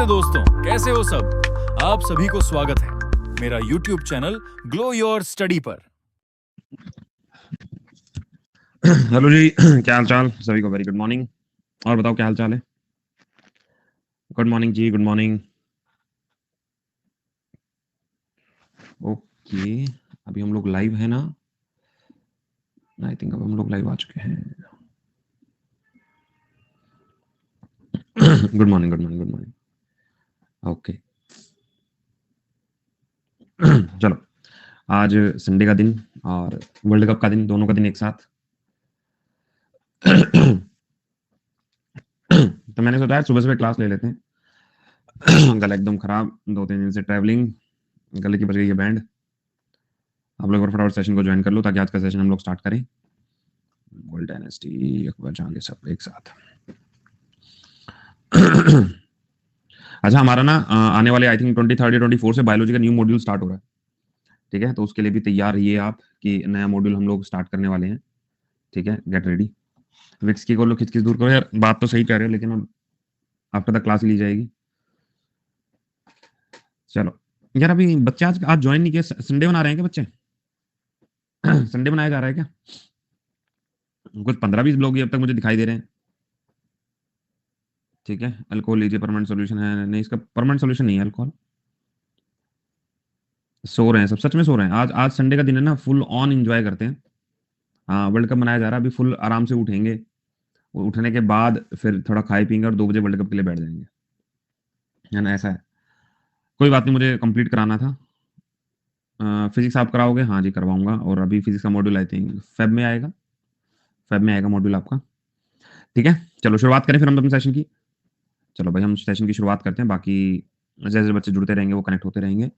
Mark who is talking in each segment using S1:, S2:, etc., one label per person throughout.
S1: नमस्ते दोस्तों, कैसे हो सब। आप सभी को स्वागत है मेरा YouTube channel glow your study पर।
S2: हेलो जी, क्या हाल चाल सभी को। Very good morning. और बताओ क्या हाल चाल है। गुड मॉर्निंग जी, गुड मॉर्निंग। ओके, अभी हम लोग लाइव है ना। आई थिंक अब हम लोग लाइव आ चुके हैं। Good morning, good morning, good morning. Okay चलो, आज संडे का दिन और वर्ल्ड कप का दिन, दोनों का दिन एक साथ। तो मैंने सोचा सुबह सुबह क्लास ले लेते हैं। गला एकदम खराब, 2-3 दिन से ट्रैवलिंग, गले की बज गई है बैंड। आप लोग फटाफट सेशन को ज्वाइन कर लो ताकि आज का सेशन हम लोग स्टार्ट करें। गोल्ड डायनेस्टी, अकबर जहांगीर सब एक साथ। अच्छा, हमारा ना आने वाले आई थिंक 23 या 24 से बायोलॉजी का न्यू मॉड्यूल स्टार्ट हो रहा है। ठीक है, तो उसके लिए भी तैयार रहिए आप कि नया मॉड्यूल हम लोग स्टार्ट करने वाले हैं। ठीक है, गेट रेडी। विक्स की को खिचखिच दूर करो यार। बात तो सही कह रहे हो, लेकिन अब आफ्टर द क्लास ली जाएगी। चलो यार, अभी बच्चे आज आज ज्वाइन नहीं किए। संडे बना रहे हैं क्या बच्चे? संडे बनाया जा रहा है क्या? कुछ 15-20 लोग अब तक मुझे दिखाई दे रहे हैं। ठीक है, अल्कोहल लीजिए, परमानेंट सोल्यूशन है। नहीं, इसका परमानेंट सोल्यूशन नहीं है अल्कोहल। सो रहे हैं सब, सच में सो रहे हैं। आज आज संडे का दिन है ना, फुल ऑन एंजॉय करते हैं। हाँ, वर्ल्ड कप मनाया जा रहा है। अभी फुल आराम से उठेंगे, उठने के बाद फिर थोड़ा खाए पिएंगे और 2 बजे वर्ल्ड कप के लिए बैठ जाएंगे। है ना, ऐसा है। कोई बात नहीं, मुझे कंप्लीट कराना था। फिजिक्स आप कराओगे? हाँ जी, करवाऊंगा। और अभी फिजिक्स का मॉड्यूल आई थिंक फेब में आएगा। फेब में आएगा मॉड्यूल आपका। ठीक है, चलो शुरुआत करें फिर हम अपने सेशन की। चलो भाई, हम सेशन की शुरुआत करते हैं। बाकी जैसे जैसे बच्चे जुड़ते रहेंगे वो कनेक्ट होते रहेंगे।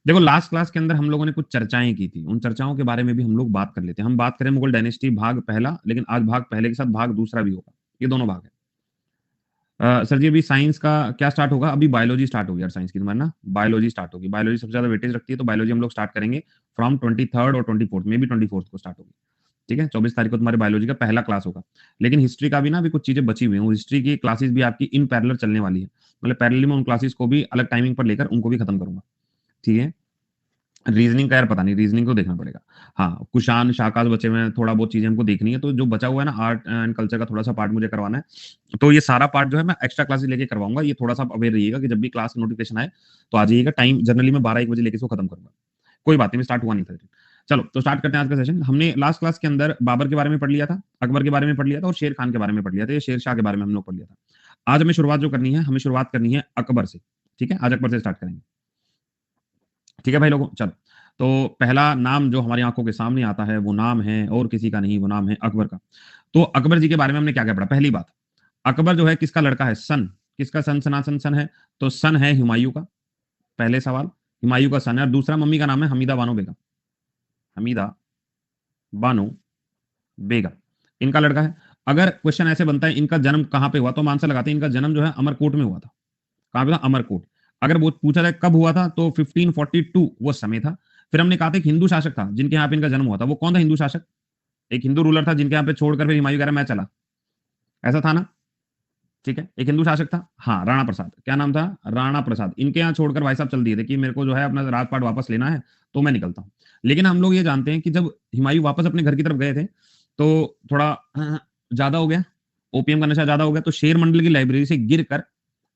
S2: देखो, लास्ट क्लास के अंदर हम लोगों ने कुछ चर्चाएं की थी। उन चर्चाओं के बारे में भी हम लोग बात कर लेते हैं। हम बात करें मुगल डायनेस्टी भाग पहला, लेकिन आज भाग पहले के साथ भाग दूसरा भी होगा। ये दोनों भाग है। सर जी, अभी साइंस का क्या स्टार्ट होगा? अभी बायोलॉजी स्टार्ट होगी यार। साइंस की तुम्हारी ना बायोलॉजी स्टार्ट होगी। बायोलॉजी सबसे ज्यादा वेटेज रखती है, तो बायोलॉजी हम लोग स्टार्ट करेंगे फ्रॉम 23 और 24 में भी 24 को स्टार्ट होगी। ठीक है, 24 तारीख को तुम्हारे बायोलॉजी का पहला क्लास होगा। लेकिन हिस्ट्री का भी ना अभी कुछ चीजें बची हुई हैं। हिस्ट्री की क्लासेस भी आपकी इन पैरेलल चलने वाली है। मतलब पैरेलल में उन क्लासेस को भी अलग टाइमिंग पर लेकर उनको भी खत्म करूंगा। ठीक है, रीजनिंग का यार पता नहीं, रीजनिंग को देखना पड़ेगा। हाँ, कुशान शाकाज बचे हुए हैं, थोड़ा बहुत चीजें हमको देखनी है। तो जो बचा हुआ है ना, आर्ट एंड कल्चर का थोड़ा सा पार्ट मुझे करवाना है। तो ये सारा पार्ट जो है मैं एक्स्ट्रा क्लासेस लेके करवाऊंगा। ये थोड़ा सा आप अवेयर रहिएगा कि जब भी क्लास नोटिफिकेशन आए तो आ जाइएगा। टाइम जनरली मैं 12-1 बजे लेके इसको खत्म करूंगा। कोई बात नहीं, मैं स्टार्ट हुआ नहीं था। चलो तो स्टार्ट करते हैं आज का सेशन। हमने लास्ट क्लास के अंदर बाबर के बारे में पढ़ लिया था, अकबर के बारे में पढ़ लिया था और शेर खान के बारे में पढ़ लिया था। ये शेर शाह के बारे में हम लोग पढ़ लिया था। आज हमें शुरुआत जो करनी है, हमें शुरुआत करनी है अकबर से। ठीक है, आज अकबर से स्टार्ट करेंगे। ठीक है भाई लोगों, चलो। तो पहला नाम जो हमारी आंखों के सामने आता है वो नाम है और किसी का नहीं, वो नाम है अकबर का। तो अकबर जी के बारे में हमने क्या क्या पढ़ा? पहली बात, अकबर जो है किसका लड़का है? सन। किसका सन? सनातन सन है। तो सन है हुमायूं का। पहले सवाल, हुमायूं का सन है। और दूसरा, मम्मी का नाम है हमीदा बानो बेगम। हमीदा बानो बेगम इनका लड़का है। अगर क्वेश्चन ऐसे बनता है इनका जन्म कहां पे हुआ, तो हम आंसर लगाते हैं इनका जन्म जो है अमरकोट में हुआ था। कहां पे था? अमरकोट। अगर वो पूछा जाए कब हुआ था, तो 1542 वो समय था। फिर हमने कहा था एक हिंदू शासक था जिनके यहाँ पे इनका जन्म हुआ था। वो कौन था हिंदू शासक? एक हिंदू रूलर था जिनके यहाँ पे छोड़कर फिर हुमायूं कह रहा मैं चला। ऐसा था ना? ठीक है, एक हिंदू शासक था। हाँ, राणा प्रसाद। क्या नाम था? राणा प्रसाद। इनके यहाँ छोड़कर भाई साहब चल दिए थे कि मेरे को जो है अपना राजपाट वापस लेना है, तो मैं निकलता हूँ। लेकिन हम लोग ये जानते हैं कि जब हुमायूं वापस अपने घर की तरफ गए थे तो थोड़ा ज्यादा हो गया, ओपीएम का नशा ज्यादा हो गया। तो शेर मंडल की लाइब्रेरी से गिर कर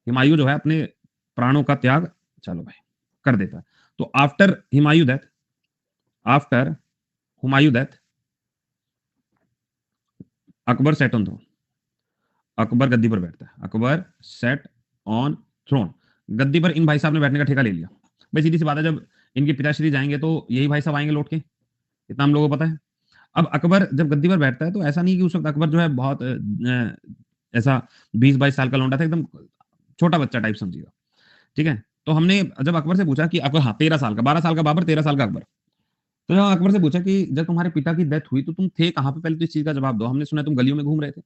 S2: हुमायूं जो है अपने प्राणों का त्याग, चलो भाई, कर देता है। तो after Humayun death, after Humayun death, Akbar set on throne. Akbar गद्दी पर बैठता है। Akbar set on throne. गद्दी पर इन भाई साहब ने बैठने का ठेका ले लिया। भाई सीधी सी बात है, जब इनके पिताश्री जाएंगे तो यही भाई साहब आएंगे लौट के, इतना हम लोगों को पता है। अब अकबर जब गद्दी पर बैठता है तो ऐसा नहीं कि उस वक्त अकबर जो है बहुत ऐसा 20-22 साल का लौंडा था, एकदम छोटा बच्चा टाइप समझिएगा। ठीक है, तो हमने जब अकबर से पूछा कि अकबर, हाँ 13 साल का, 12 साल का बाबर, 13 साल का अकबर। तो जब अकबर से पूछा कि जब तुम्हारे पिता की डेथ हुई तो तुम थे कहां पे, पहले तो इस चीज का जवाब दो। हमने सुना तुम गलियों में घूम रहे थे।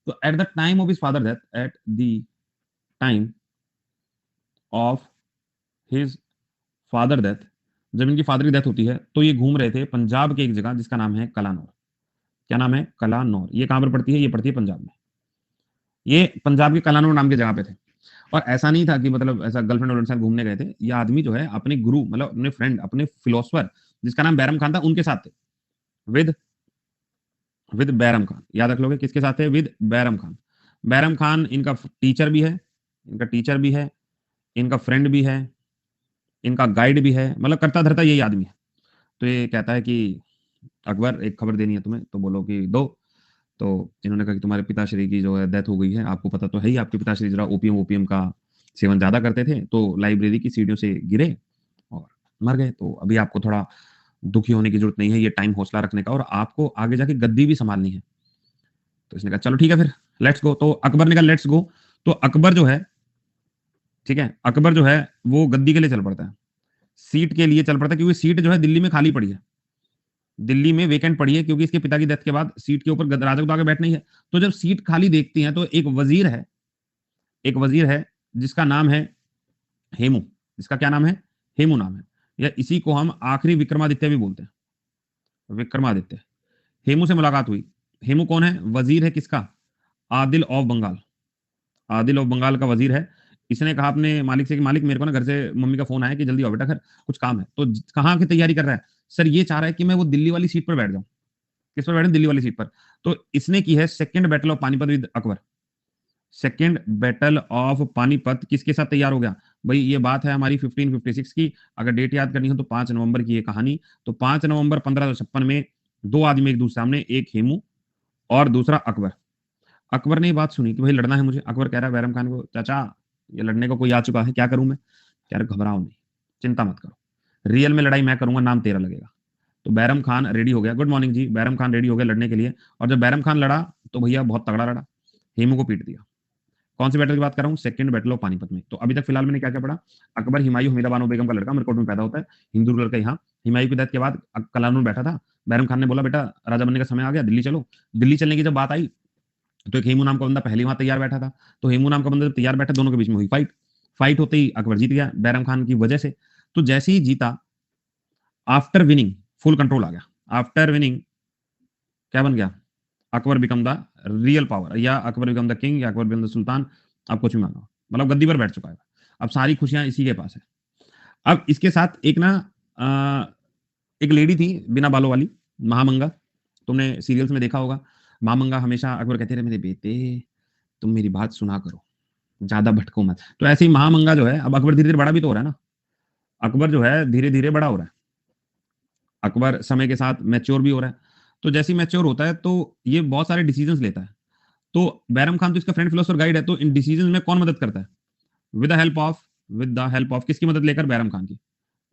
S2: तो at the time of his father death, at the time of his father death, जब इनकी फादर की डेथ होती है तो ये घूम रहे थे पंजाब के एक जगह जिसका नाम है कलानौर। क्या नाम है? कलानौर। ये कहां पर पड़ती है? ये पड़ती है पंजाब में। ये पंजाब के कलानौर नाम की जगह पे थे। और ऐसा नहीं था कि मतलब ऐसा गर्लफ्रेंड वर्लफ्रेंड के साथ घूमने गए थे। ये आदमी जो है अपने गुरु मतलब अपने फ्रेंड, अपने फिलोसोफर जिसका नाम बैरम खान था, उनके साथ थे। विद विद बैरम खान, याद रख लोगे किसके साथ है? विद बैरम खान। बैरम खान इनका टीचर भी है, इनका टीचर भी है, इनका फ्रेंड भी है, इनका गाइड भी है, मतलब करता धरता यही आदमी है। तो ये कहता है कि अकबर एक खबर देनी है तुम्हें, तो बोलो कि दो। तो इन्होंने कहा कि तुम्हारे पिताश्री की जो है डेथ हो गई है, आपको पता तो है ही, आपके पिताश्री जरा ओपियम ओपियम का सेवन ज्यादा करते थे, तो लाइब्रेरी की सीढ़ियों से गिरे और मर गए। तो अभी आपको थोड़ा दुखी होने की जरूरत नहीं है, ये टाइम हौसला रखने का, और आपको आगे जाके गद्दी भी संभालनी है। तो इसने कहा चलो ठीक है फिर लेट्स गो। तो अकबर ने कहा लेट्स गो। तो अकबर जो है, ठीक है, अकबर जो है वो गद्दी के लिए चल पड़ता है, सीट के लिए चल पड़ता है, क्योंकि सीट जो है दिल्ली में खाली पड़ी है, दिल्ली में वेकेंट पड़ी है, क्योंकि इसके पिता की डेथ के बाद सीट के ऊपर राजा को तो आगे बैठना ही है। तो जब सीट खाली देखती हैं तो एक वजीर है, एक वजीर है जिसका नाम है हेमू। इसका क्या नाम है? हेमू नाम है, या इसी को हम आखिरी विक्रमादित्य भी बोलते हैं, विक्रमादित्य। हेमू से मुलाकात हुई। हेमू कौन है? वजीर है किसका? आदिल ऑफ बंगाल। आदिल ऑफ बंगाल का वजीर है। इसने कहा अपने मालिक से कि मालिक मेरे को ना घर से मम्मी का फोन आया कि जल्दी आओ बेटा घर, कुछ काम है। तो कहाँ की तैयारी कर रहा है? सर ये चाह रहा है कि मैं वो दिल्ली वाली सीट पर बैठ जाऊं। किस पर बैठे? दिल्ली वाली सीट पर। तो इसने की है second battle of Panipat with Akbar. Second battle of Panipat किसके साथ तैयार हो गया? भाई ये बात है हमारी 1556 की, अगर डेट याद करनी हो तो 5 नवंबर की ये कहानी। तो 5 नवंबर 1556 में दो आदमी एक दूसरे सामने, एक हेमू और दूसरा अकबर। अकबर ने ये बात सुनी कि भाई लड़ना है मुझे। अकबर कह रहा है बैरम खान को, चाचा ये लड़ने को कोई आ चुका है, क्या करूं मैं? कह रहा घबराओ नहीं, चिंता मत करो, रियल में लड़ाई मैं करूंगा, नाम तेरा लगेगा। तो बैरम खान रेडी हो गया। गुड मॉर्निंग जी। बैरम खान रेडी हो गया लड़ने के लिए, और जब बैरम खान लड़ा तो भैया बहुत तगड़ा लड़ा, हेमू को पीट दिया। कौन सी बैटल की बात कर रहा हूँ? सेकंड बैटल ऑफ पानीपत में। तो अभी तक फिलहाल मैंने क्या क्या पढ़ा? अकबर हिमायू हमीदा बानो बेगम का लड़का, मरकोट में पैदा होता है, हिंदू रूलर का यहाँ। हिमायू की डेथ के बाद कलानूर बैठा था, बैरम खान ने बोला बेटा राजा बनने का समय आ गया, दिल्ली चलो। दिल्ली चलने की जब बात आई तो एक हेमू नाम का बंदा पहले वहां तैयार बैठा था। तो हेमू नाम का बंदा जब तैयार बैठा, दोनों के बीच में हुई फाइट। फाइट होते ही अकबर जीत गया बैरम खान की वजह से। तो जैसे ही जीता, आफ्टर विनिंग फुल कंट्रोल आ गया। आफ्टर विनिंग क्या बन गया? Akbar become the real power, या अकबर बिकम द किंग, या अकबर बिकम द सुल्तान, आप कुछ भी मानो, मतलब गद्दी पर बैठ चुका है। अब सारी खुशियां इसी के पास है। अब इसके साथ एक ना एक लेडी थी बिना बालों वाली, महामंगा। तुमने सीरियल्स में देखा होगा। महामंगा हमेशा अकबर कहते रहे मेरे बेटे तुम मेरी बात सुना करो, ज्यादा भटको मत। तो ऐसे ही महामंगा जो है, अब अकबर धीरे धीरे बड़ा भी तो हो रहा है ना, अकबर जो है धीरे धीरे बड़ा हो रहा है, अकबर समय के साथ मैच्योर भी हो रहा है। तो जैसे ही मैच्योर होता है तो ये बहुत सारे डिसीजंस लेता है। तो बैरम खान तो इसका फ्रेंड फिलोसफर गाइड है, तो इन डिसीजंस में कौन मदद करता है? With the help of, with the help of किसकी मदद लेकर? बैरम खान की।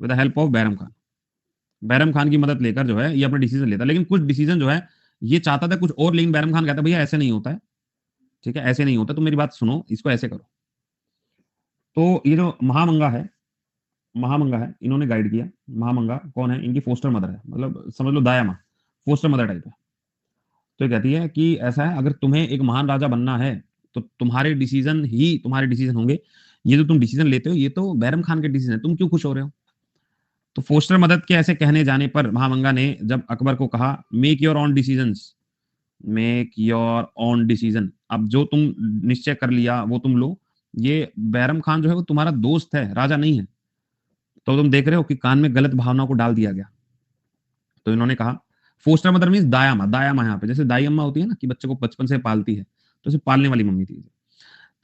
S2: With the help of Bairam Khan, Bairam Khan की मदद लेकर जो है ये अपने डिसीजन लेता है। लेकिन कुछ डिसीजन जो है ये चाहता था कुछ और, लेकिन बैरम खान कहता है भैया ऐसे नहीं होता है, ठीक है ऐसे नहीं होता, तुम मेरी बात सुनो, इसको ऐसे करो। तो ये जो महामंगा है, महामंगा है, इन्होंने गाइड किया। महामंगा कौन है? इनकी फोस्टर मदर है, मतलब समझ लो दाया माँ, फोस्टर मदर टाइप है। तो ये कहती है कि ऐसा है, अगर तुम्हें एक महान राजा बनना है तो तुम्हारे डिसीजन ही तुम्हारे डिसीजन होंगे। ये जो तुम डिसीजन लेते हो ये तो बैरम खान के डिसीजन है, तुम क्यों खुश हो रहे हो? तो फोस्टर मदद के ऐसे कहने जाने पर महामंगा ने जब अकबर को कहा make your on decisions, make your on decision, अब जो तुम निश्चय कर लिया वो तुम लो। ये बैरम खान जो है वो तुम्हारा दोस्त है, राजा नहीं है। तो तुम देख रहे हो कि कान में गलत भावनाओं को डाल दिया गया। तो इन्होंने कहा, फोस्टर मदर मीन्स दाया माँ। दाया माँ यहाँ पे जैसे दाई अम्मा होती है ना कि बच्चे को बचपन से पालती है, तो उसे पालने वाली मम्मी थी।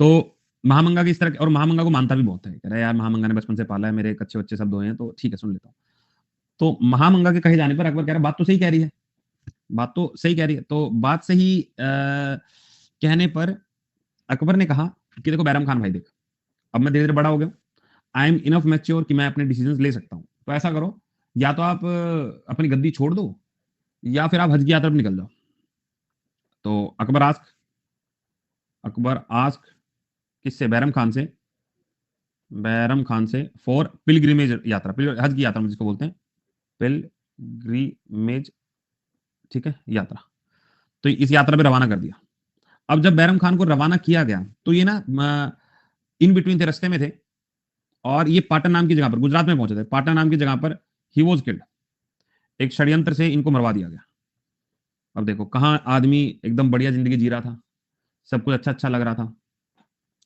S2: तो महामंगा की इस तरह, और महामंगा को मानता भी बहुत है, कह रहा है यार महामंगा ने बचपन से पाला है, मेरे अच्छे बच्चे सब दो हैं, तो ठीक है सुन लेता हूँ। तो महामंगा के कहे जाने पर अकबर कह रहा बात तो सही कह रही है, बात तो सही कह रही है। तो बात सही कहने पर अकबर ने कहा कि देखो बैरम खान भाई देख, अब मैं धीरे धीरे बड़ा हो गया, आई एम इनफ मैच्योर कि मैं अपने डिसीजन ले सकता हूँ। तो ऐसा करो, या तो आप अपनी गद्दी छोड़ दो, या फिर आप हज की यात्रा पर निकल जाओ। तो अकबर आस्क किससे? बैरम खान से। बैरम खान से फॉर पिलग्रिमेज यात्रा, हज की यात्रा जिसको बोलते हैं पिलग्रिमेज, ठीक है यात्रा। तो इस यात्रा पे रवाना कर दिया। अब जब बैरम खान को रवाना किया गया तो ये ना इन बिटवीन थे, रस्ते में थे, और ये पाटन नाम की जगह पर, गुजरात में पहुंचे थे, पाटन नाम की जगह पर ही वॉज किल्ड, एक षड्यंत्र से इनको मरवा दिया गया। अब देखो कहाँ आदमी एकदम बढ़िया जिंदगी जी रहा था, सब कुछ अच्छा अच्छा लग रहा था,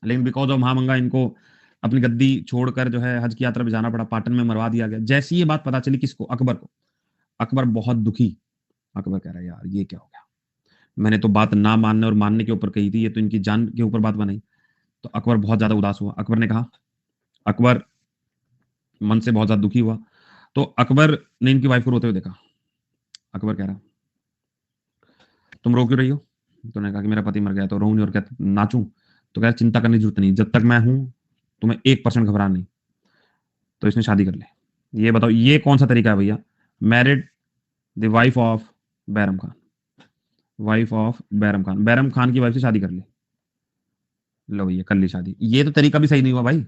S2: लेकिन बिकॉज ऑफ महामंगा इनको अपनी गद्दी छोड़कर जो है हज की यात्रा पे जाना पड़ा, पाटन में मरवा दिया गया। जैसी ये बात पता चली किसको, अकबर को, अकबर बहुत दुखी। अकबर कह रहा है यार ये क्या हो गया, मैंने तो बात ना मानने और मानने के ऊपर कही थी, ये तो इनकी जान के ऊपर बात बनाई। तो अकबर बहुत ज्यादा उदास हुआ। अकबर ने कहा, अकबर मन से बहुत ज्यादा दुखी हुआ। तो अकबर ने इनकी वाइफ को रोते हुए देखा। अकबर कह रहा, तुम रो क्यों रही हो? तो उन्होंने कहा कि मेरा पति मर गया। तो रो नहीं और क्या नाचूं? तो कह रहा चिंता करने की जरूरत नहीं, जब तक मैं हूं तुम्हें 1% घबरा नहीं। तो इसने शादी कर ली। ये बताओ ये कौन सा तरीका है भैया? Married the wife of Bairam Khan, wife of Bairam Khan, Bairam Khan की वाइफ से शादी कर ली। लो भैया कर ली शादी। ये तो तरीका भी सही नहीं हुआ भाई,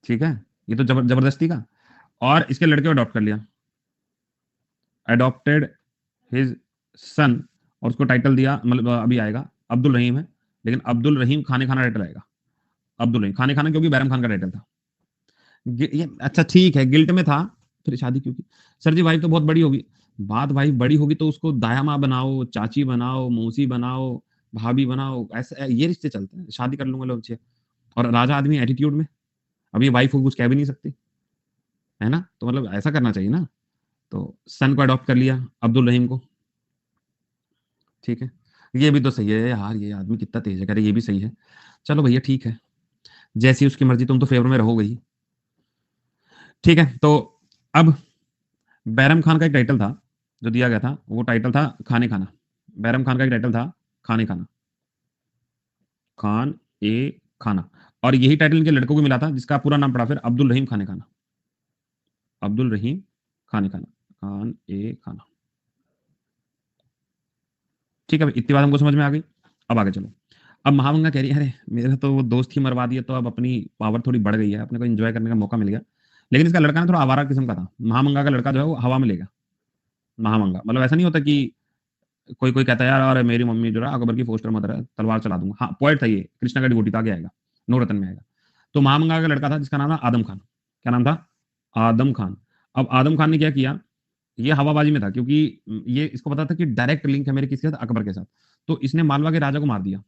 S2: ठीक है, ये तो जबरदस्ती का। और इसके लड़के को अडॉप्ट कर लिया, अडॉप्टेड हिज सन, और उसको टाइटल दिया, मतलब अभी आएगा अब्दुल रहीम है, लेकिन अब्दुल रहीम खाने खाना टाइटल आएगा, अब्दुल रहीम खाने खाना, क्योंकि बैरम खान का टाइटल था। ये अच्छा ठीक है, गिल्ट में था, फिर शादी क्यों की? सर जी वाइफ तो बहुत बड़ी होगी। बात भाई बड़ी होगी तो उसको दाया माँ बनाओ, चाची बनाओ, मौसी बनाओ, भाभी बनाओ, ऐसे ये रिश्ते चलते हैं। शादी कर लूंगा लोग, और राजा आदमी एटीट्यूड में, अभी वाइफ को कुछ कह भी नहीं सकती, है ना? तो मतलब ऐसा करना चाहिए ना। तो सन को अडॉप्ट कर लिया, अब्दुल रहीम को, ठीक है। ये भी तो सही है यार, ये आदमी कितना तेज है, कह रहे ये भी सही है। चलो भैया ठीक है, जैसी उसकी मर्जी, तुम तो फेवर में रहोगे ही, ठीक है। तो अब बैरम खान का एक टाइटल था जो दिया गया था, वो टाइटल था खाने खाना। बैरम खान का एक टाइटल था खाने खाना, खान ए खाना। और यही टाइटल इनके लड़कों को मिला था, जिसका पूरा नाम पड़ा फिर अब्दुल रहीम खाने खाना, अब्दुल रहीम खाने खाना, खान ए खाना, ठीक है भाई। इतनी बात हमको समझ में आ गई। अब आगे चलो। अब महामंगा कह रही है अरे मेरा तो वो दोस्त ही मरवा दिया, तो अब अपनी पावर थोड़ी बढ़ गई है, अपने को एंजॉय करने का मौका मिल गया। लेकिन इसका लड़का ना थोड़ा आवारा किस्म का था। महामंगा का लड़का जो है वो हवा में ले गया। महामंगा मतलब ऐसा नहीं होता कि कोई कोई कहता है यार अरे मेरी मम्मी जो है अकबर की फोस्टर मदर है, तलवार चला दूंगा। हाँ पॉइंट था ये, कृष्णा का डिवोटी था, आगे आएगा, नौरत्न में आएगा। तो महामंगा का लड़का था जिसका नाम था आदम खान। क्या नाम था? आदम खान। अब आदम खान ने क्या किया, ये हवाबाजी में था, क्योंकि ये इसको पता था कि डायरेक्ट लिंक है मेरे किसके साथ, अकबर के साथ। तो इसने मालवा के राजा को मार दिया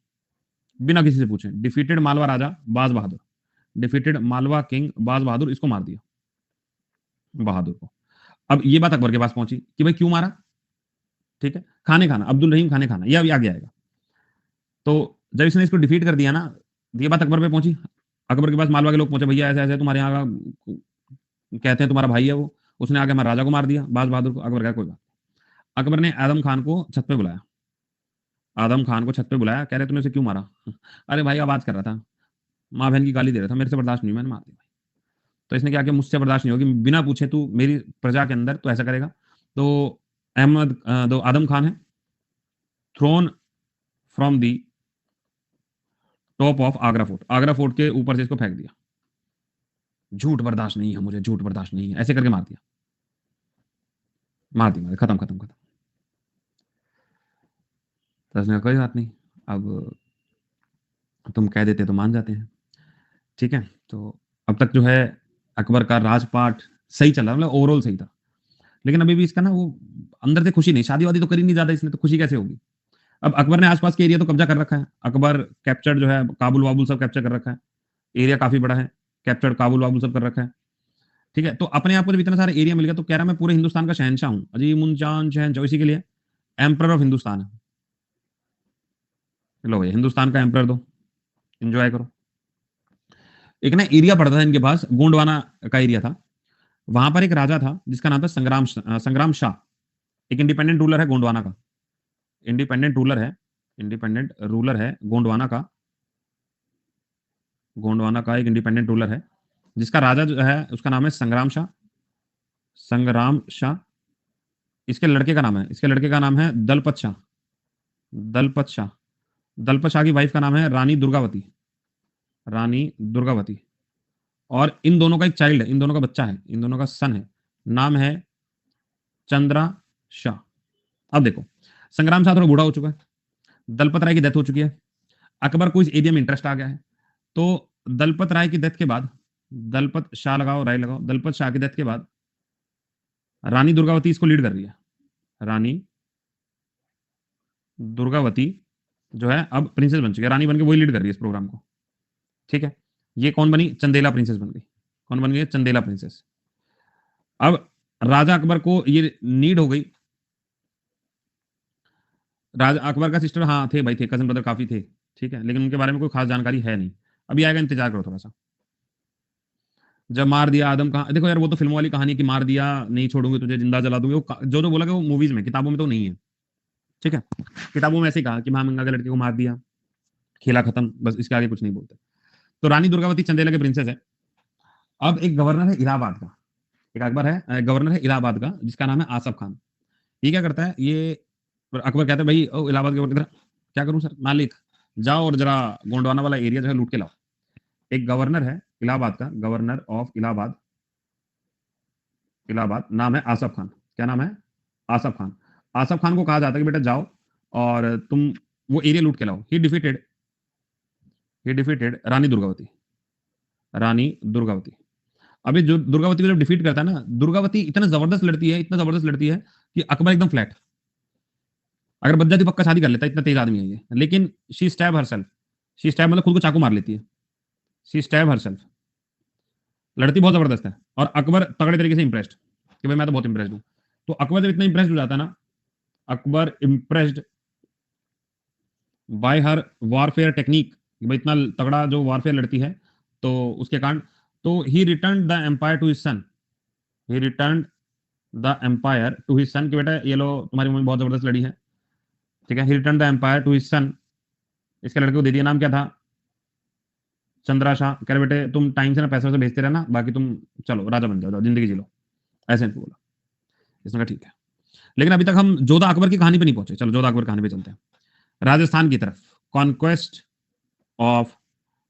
S2: बिना किसी से पूछे। डिफीटेड मालवा राजा बाज बहादुर, डिफीटेड मालवा किंग बाज बहादुर, इसको मार दिया, बहादुर को। अब ये बात अकबर के पास पहुंची कि भाई क्यों मारा, ठीक है। खाने खाना, अब्दुल रहीम खाने खाना, ये अभी आगे आएगा। तो जब इसने इसको डिफीट कर दिया ना, ये बात अकबर पे पहुंची। अकबर के पास मालवा के लोग पहुंचे, भैया ऐसे ऐसे तुम्हारे यहाँ का कहते हैं तुम्हारा भाई है वो, उसने आगे हमारे राजा को मार दिया, बाज बहादुर को। अकबर का कोई बात। अकबर ने आदम खान को छत पे बुलाया, आदम खान को छत पे बुलाया, कह रहे तूने उसे क्यों मारा? अरे भाई आवाज कर रहा था, माँ बहन की गाली दे रहा था, मेरे से बर्दाश्त नहीं, मैंने मार दिया। तो इसने क्या किया, मुझसे बर्दाश्त नहीं होगी, बिना पूछे तू मेरी प्रजा के अंदर तो ऐसा करेगा। तो तो आदम खान है thrown from the top of Agra fort, Agra fort के ऊपर से इसको फेंक दिया। झूठ बर्दाश्त नहीं है मुझे, झूठ बर्दाश्त नहीं है, ऐसे करके मार दिया, मार दिया, खत्म खत्म खत्म। तो उसने कहा कोई बात नहीं, अब तुम कह देते तो मान जाते हैं, ठीक है। तो अब तक जो है अकबर का राजपाट सही चला, मतलब ओवरऑल सही था। लेकिन अभी भी इसका ना वो अंदर से खुशी नहीं, शादी वादी तो करी नहीं ज्यादा इसने, तो खुशी कैसे होगी? अब अकबर ने आसपास के एरिया तो कब्जा कर रखा है, अकबर कैप्चर जो है काबुल वाबुल सब कैप्चर कर रखा है, एरिया काफी बड़ा है, कैप्चर काबुल वाबुल सब कर रखा है, ठीक है। तो अपने आप को जब इतना सारा एरिया मिल गया, तो कह रहा मैं पूरे हिंदुस्तान का शहनशाह हूँ, अजीम उन जान शहनशाह, इसी के लिए एम्पर ऑफ हिंदुस्तान है। लो भाई हिंदुस्तान का एम्पर दो, एंजॉय करो। एक ना एरिया पड़ता था इनके पास, गोंडवाना का एरिया था, वहां पर एक राजा था जिसका नाम था संग्राम शाह। एक इंडिपेंडेंट रूलर है गोंडवाना का, इंडिपेंडेंट रूलर है, इंडिपेंडेंट रूलर है गोंडवाना का, गोंडवाना का एक इंडिपेंडेंट रूलर है, जिसका राजा जो है उसका नाम है संग्राम शाह, संग्राम शाह। इसके लड़के का नाम है, इसके लड़के का नाम है दलपत शाह, दलपत शाह। दलपत शाह की वाइफ का नाम है रानी दुर्गावती, रानी दुर्गावती। और इन दोनों का एक चाइल्ड है, इन दोनों का बच्चा है, इन दोनों का सन है, नाम है चंद्रा शाह। अब देखो संग्राम शाह थोड़ा बूढ़ा हो चुका है, दलपत राय की डेथ हो चुकी है, अकबर को इस एरिया में इंटरेस्ट आ गया है। तो दलपत राय की डेथ के बाद, दलपत शाह लगाओ राय लगाओ, दलपत शाह की डेथ के बाद रानी दुर्गावती इसको लीड कर रही है, रानी दुर्गावती जो है अब प्रिंसेस बन चुकी है, रानी बन के वही लीड कर रही है इस प्रोग्राम को, ठीक है, ये कौन बनी? चंदेला प्रिंसेस बन गई। कौन बन गई? चंदेला प्रिंसेस। अब राजा अकबर को ये नीड हो गई। राजा अकबर का सिस्टर, हाँ थे भाई, थे, कजन ब्रदर काफी थे, ठीक है, लेकिन उनके बारे में कोई खास जानकारी है नहीं। अभी आएगा, इंतजार करो थोड़ा सा। जब मार दिया आदम, कहा देखो यार, वो तो फिल्मों वाली कहानी की, मार दिया नहीं छोड़ूंगी तुझे, जिंदा जला दूंगी, वो जो जो बोला कि वो मूवीज में, किताबों में तो नहीं है। ठीक है, किताबों में ऐसे ही कहा कि महामंगा के लड़के को मार दिया, खेला खत्म, बस इसके आगे कुछ नहीं बोलते। तो रानी दुर्गावती चंदेला के प्रिंसेस है। अब एक गवर्नर है इलाहाबाद का, एक अकबर है, गवर्नर है इलाहाबाद का, जिसका नाम है आसफ खान। ये क्या करता है? ये अकबर कहता है भाई, ओ इलाहाबाद के गवर्नर, क्या करूं सर? मालिक जाओ और जरा गोंडवाना वाला एरिया जो है लूट के लाओ। एक गवर्नर है इलाहाबाद का, गवर्नर ऑफ इलाहाबाद, इलाहाबाद, नाम है आसफ खान। क्या नाम है? आसफ खान। आसफ खान को कहा जाता है कि बेटा जाओ और तुम वो एरिया लूट के लाओ। ही डिफीटेड रानी दुर्गावती, रानी दुर्गावती। अभी जो दुर्गावती को जब डिफीट करता है ना, दुर्गावती इतना जबरदस्त लड़ती है, इतना जबरदस्त लड़ती है कि अकबर एकदम फ्लैट। अगर बच जाती पक्का शादी कर लेता, इतना तेज आदमी है ये। लेकिन she stab herself, she stab मतलब खुद को चाकू मार लेती है, शी स्टैब हरसेल्फ। लड़ती बहुत जबरदस्त है, और अकबर तगड़े तरीके से इंप्रेस्ड कि भाई मैं तो बहुत इंप्रेस्ड हूं। तो अकबर जब इतना इंप्रेस्ड हो जाता है ना, Akbar impressed by her warfare technique, भाई इतना तगड़ा जो वॉरफेयर लड़ती है, तो उसके कारण, तो he return the empire to his son, he return the empire to his son, कि बेटा ये लो, तुम्हारी मम्मी बहुत जबरदस्त लड़ी है, ठीक है। He return the empire to his son, इसके लड़के को दे दिया, नाम क्या था? चंद्रा शाह। कह रहे बेटे तुम टाइम से ना पैसे वैसे भेजते रहना, बाकी तुम चलो राजा बन जाओ, जिंदगी जी लो, ऐसे इनको बोला। इसने कहा ठीक है। लेकिन अभी तक हम जोधा अकबर की कहानी पे नहीं पहुंचे, चलो जोधा अकबर कहानी पे चलते हैं, राजस्थान की तरफ, कॉन्क्वेस्ट ऑफ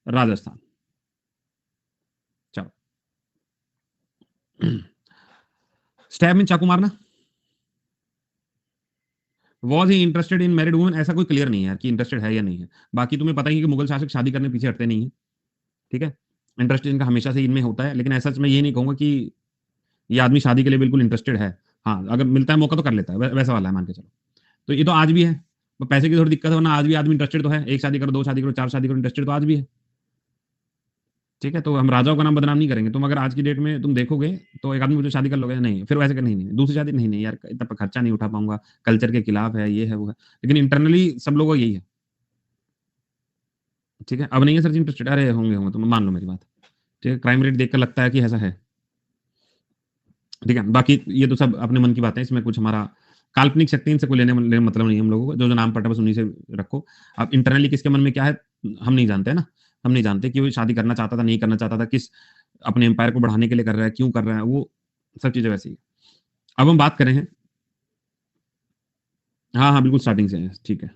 S2: राजस्थान। चलो, स्टैब में चाकू मारना। Was he interested in married woman? ऐसा कोई क्लियर नहीं है यार कि इंटरेस्टेड है या नहीं है। बाकी तुम्हें पता ही है कि मुगल शासक शादी करने पीछे हटते नहीं है, ठीक है। इंटरेस्ट इनका हमेशा से इनमें होता है, लेकिन ऐसा मैं ये नहीं कहूंगा कि ये आदमी शादी के लिए बिल्कुल इंटरेस्टेड है। हाँ, अगर मिलता है मौका तो कर लेता है, वैसा वाला है, मान के चलो। तो ये तो आज भी है, तो पैसे की थोड़ी दिक्कत है, वरना आज भी आदमी इंटरेस्टेड तो है, एक शादी करो, दो शादी करो, चार शादी करो, इंटरेस्टेड तो आज भी है, ठीक है। तो हम राजाओं का नाम बदनाम नहीं करेंगे। तुम अगर आज की डेट में तुम देखोगे तो एक आदमी मुझे शादी कर लोगे, नहीं फिर वैसे कर, नहीं नहीं दूसरी शादी, नहीं नहीं यार इतना खर्चा नहीं उठा पाऊंगा, कल्चर के खिलाफ है, ये है वो है, लेकिन इंटरनली सब लोगों को यही है, ठीक है। अब नहीं है सर जी इंटरेस्टेड, अरे होंगे होंगे, तुम मान लो मेरी बात, ठीक है। क्राइम रेट देखकर लगता है कि ऐसा है, ठीक है। बाकी ये तो सब अपने मन की बात है, इसमें कुछ हमारा काल्पनिक शक्ति इनसे कोई लेने मतलब नहीं है हम लोगों को, जो जो नाम पटा बस उन्हीं से रखो। अब इंटरनली किसके मन में क्या है हम नहीं जानते है ना, हम नहीं जानते कि वो शादी करना चाहता था, नहीं करना चाहता था, किस अपने एम्पायर को बढ़ाने के लिए कर रहा है, क्यों कर रहा है, वो सब चीजें वैसी है। अब हम बात करें हैं, हाँ हाँ बिल्कुल स्टार्टिंग से है, ठीक है।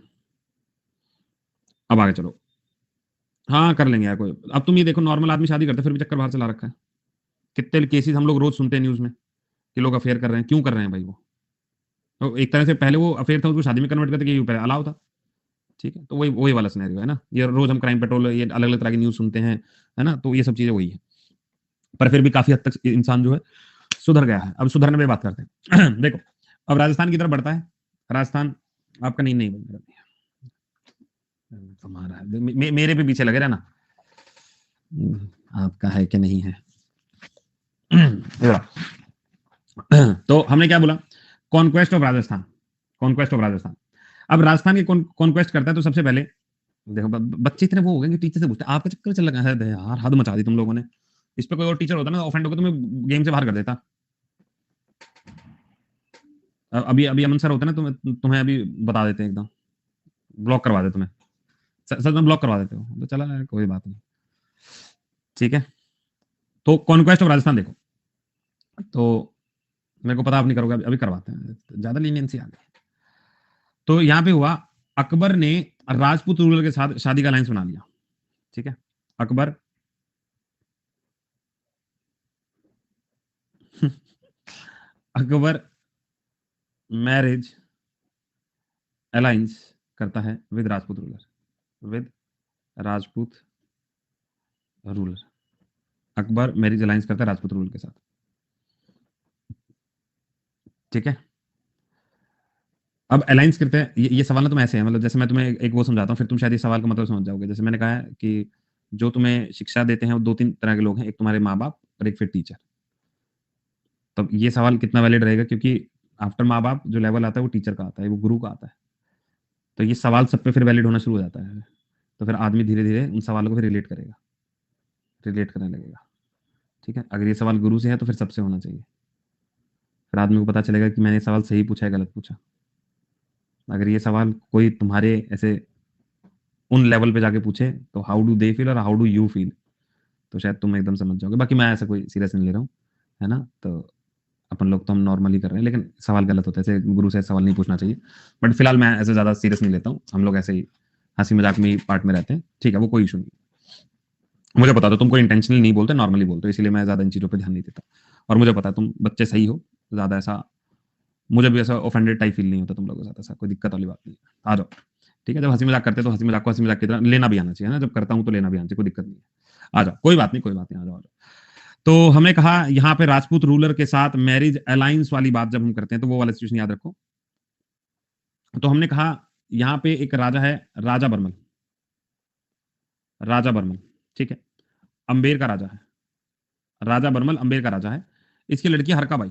S2: अब आगे चलो, हाँ कर लेंगे यार कोई। अब तुम ये देखो, नॉर्मल आदमी शादी करते फिर भी चक्कर बाहर चला रखा है, कितने केसेस हम लोग रोज सुनते हैं न्यूज में कि लोग अफेयर कर रहे हैं, क्यों कर रहे हैं भाई? वो तो एक तरह से पहले वो अफेयर था, उसको शादी में कन्वर्ट करते कि पहले अलाउ था, ठीक है। तो वही वही वाला सिनेरियो है ना, ये रोज हम क्राइम पेट्रोल ये अलग अलग तरह की न्यूज सुनते हैं, है ना, तो ये सब चीजें वही है। पर फिर भी काफी हद तक इंसान जो है सुधर गया है। अब सुधरने पे बात करते हैं देखो, अब राजस्थान की तरफ बढ़ता है। राजस्थान आपका नहीं नहीं तुम्हारा मेरे पे पीछे लगे रहना, आपका है कि नहीं है। तो हमने क्या बोला? Conquest of Rajasthan, conquest of Rajasthan. अब राजस्थान की कॉन्क्वेस्ट करता है तो सबसे पहले देखो, बच्चे इतने वो हो गए कि टीचर से पूछते हैं आपका चक्कर चल लगा है यार, हद मचा दी तुम लोगों ने। इस पे कोई और टीचर होता ना, ऑफेंड होकर तुम्हें गेम से बाहर कर देता। अभी अभी अमन सर होते ना, तुम्हें अभी बता देते एकदम, ब्लॉक करवा देते तुम्हें, सच में ब्लॉक करवा देते हो। तो चला यार कोई बात नहीं, ठीक है। तो कॉन्क्वेस्ट ऑफ राजस्थान देखो, तो मेरे को पता आप नहीं करोगे, अभी करवाते हैं, ज्यादा लीनियंसी आ गई। तो यहाँ पे हुआ, अकबर ने राजपूत रूलर के साथ शादी का अलायंस बना लिया, ठीक है। अकबर अकबर मैरिज अलायंस करता है with Rajput ruler, with Rajput ruler. Akbar marriage alliance करता है राजपूत रूलर के साथ, ठीक है। अब अलायंस करते हैं, ये सवाल ना तुम ऐसे है, मतलब जैसे मैं तुम्हें एक वो समझाता हूँ, फिर तुम शायद इस सवाल का मतलब समझ जाओगे। जैसे मैंने कहा है कि जो तुम्हें शिक्षा देते हैं वो 2-3 तरह के लोग हैं, एक तुम्हारे माँ-बाप और एक फिर टीचर। तब ये सवाल कितना वैलिड रहेगा, क्योंकि आफ्टर माँ-बाप जो लेवल आता है वो टीचर का आता है, वो गुरु का आता है। तो ये सवाल सब पे फिर वैलिड होना शुरू हो जाता है। तो फिर आदमी धीरे-धीरे उन सवालों को फिर रिलेट करेगा, रिलेट करने लगेगा। ठीक है? अगर ये सवाल गुरु से है तो फिर सबसे होना चाहिए। फिर आदमी को पता चलेगा कि मैंने ये सवाल सही पूछा है, गलत पूछा। अगर ये सवाल कोई तुम्हारे ऐसे उन लेवल पे जाके पूछे तो हाउ डू दे फील और हाउ डू यू फील, तो शायद तुम एकदम समझ जाओगे। बाकी मैं ऐसा कोई सीरियस नहीं ले रहा हूँ, है ना? तो अपन लोग तो हम नॉर्मली कर रहे हैं, लेकिन सवाल गलत होता है, ऐसे गुरु से सवाल नहीं पूछना चाहिए। बट फिलहाल मैं ऐसे ज़्यादा सीरियस नहीं लेता हूँ, हम लोग ऐसे ही हँसी मजाक में ही पार्ट में रहते हैं। ठीक है, वो कोई इशू नहीं। मुझे पता था तुम कोई इंटेंशनली नहीं बोलते, नॉर्मली बोलते हो, इसलिए मैं ज़्यादा इन चीज़ों पे ध्यान नहीं देता। और मुझे पता है तुम बच्चे सही हो, ज़्यादा ऐसा मुझे भी ऐसा ऑफेंडेड टाइप फील नहीं होता तुम लोगों के साथ, ऐसा कोई दिक्कत वाली बात नहीं है। आ जाओ। ठीक है, जब हँसी मजाक करते हैं तो हँसी मजाक को हँसी मजाक की तरह लेना भी आना चाहिए ना, जब करता हूँ तो लेना भी आना चाहिए, कोई दिक्कत नहीं है। आ जाओ, कोई बात नहीं, कोई बात नहीं, आ जाओ, आ जाओ। तो हमने कहा यहाँ पे राजपूत रूलर के साथ मैरिज अलायंस वाली बात जब हम करते हैं तो वो वाला सिचुएशन याद रखो। तो हमने कहा यहाँ पे एक राजा है, राजा बर्मन, राजा बर्मन, ठीक है? अंबेर का राजा है, राजा बर्मन अंबेर का राजा है। इसकी लड़की हरका बाई,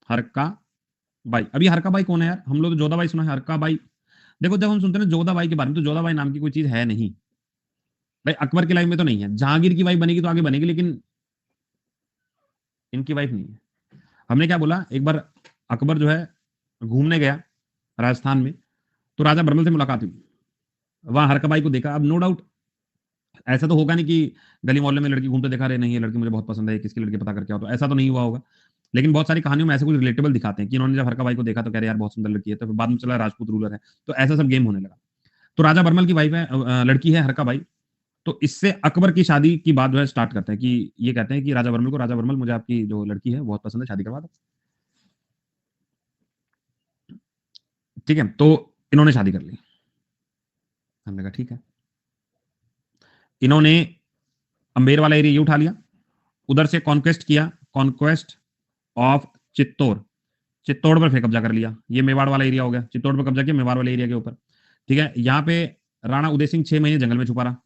S2: हरका बाई। अब ये हरका बाई कौन है यार? हम लोग तो जोधा बाई सुना है, हरका बाई। देखो जब हम सुनते हैं ना जोधा बाई के बारे में, तो जोधा बाई नाम की कोई चीज है नहीं भाई, अकबर की लाइफ में तो नहीं है। जहांगीर की वाइफ बनेगी तो आगे बनेगी, लेकिन इनकी वाइफ नहीं है। हमने क्या बोला, एक बार अकबर जो है घूमने गया राजस्थान में, तो राजा बर्मल से मुलाकात हुई, वहां हरकाबाई को देखा। अब नो डाउट ऐसा तो होगा नहीं कि गली मोहल्ले में लड़की घूमते देखा, रहे नहीं ये लड़की मुझे बहुत पसंद है, किसकी लड़की पता करके आओ, तो ऐसा तो नहीं हुआ होगा। लेकिन बहुत सारी कहानियों में ऐसे कुछ रिलेटेबल दिखाते हैं कि इन्होंने जब हरकाबाई को देखा तो कह रहे यार बहुत सुंदर लड़की है, तो फिर बाद में चला राजपूत रूलर है, तो ऐसा सब गेम होने लगा। तो राजा बर्मल की वाइफ है, लड़की है हरकाबाई। तो इससे अकबर की शादी की बात जो है स्टार्ट करते हैं, कि ये कहते हैं कि राजा बर्मल को, राजा बर्मल मुझे आपकी जो लड़की है बहुत पसंद है, शादी करवा दो। ठीक है, तो इन्होंने शादी कर ली। हमने कहा ठीक है। इन्होंने अंबेर वाला एरिया ये उठा लिया, उधर से कॉन्क्वेस्ट किया, कॉन्क्वेस्ट ऑफ चित्तौड़, चित्तौड़ पर फिर कब्जा कर लिया। ये मेवाड़ वाला एरिया हो गया, चित्तौड़ पर कब्जा किया मेवाड़ वाले एरिया के ऊपर। ठीक है, यहाँ पे राणा उदय सिंह 6 महीने जंगल में छुपा रहा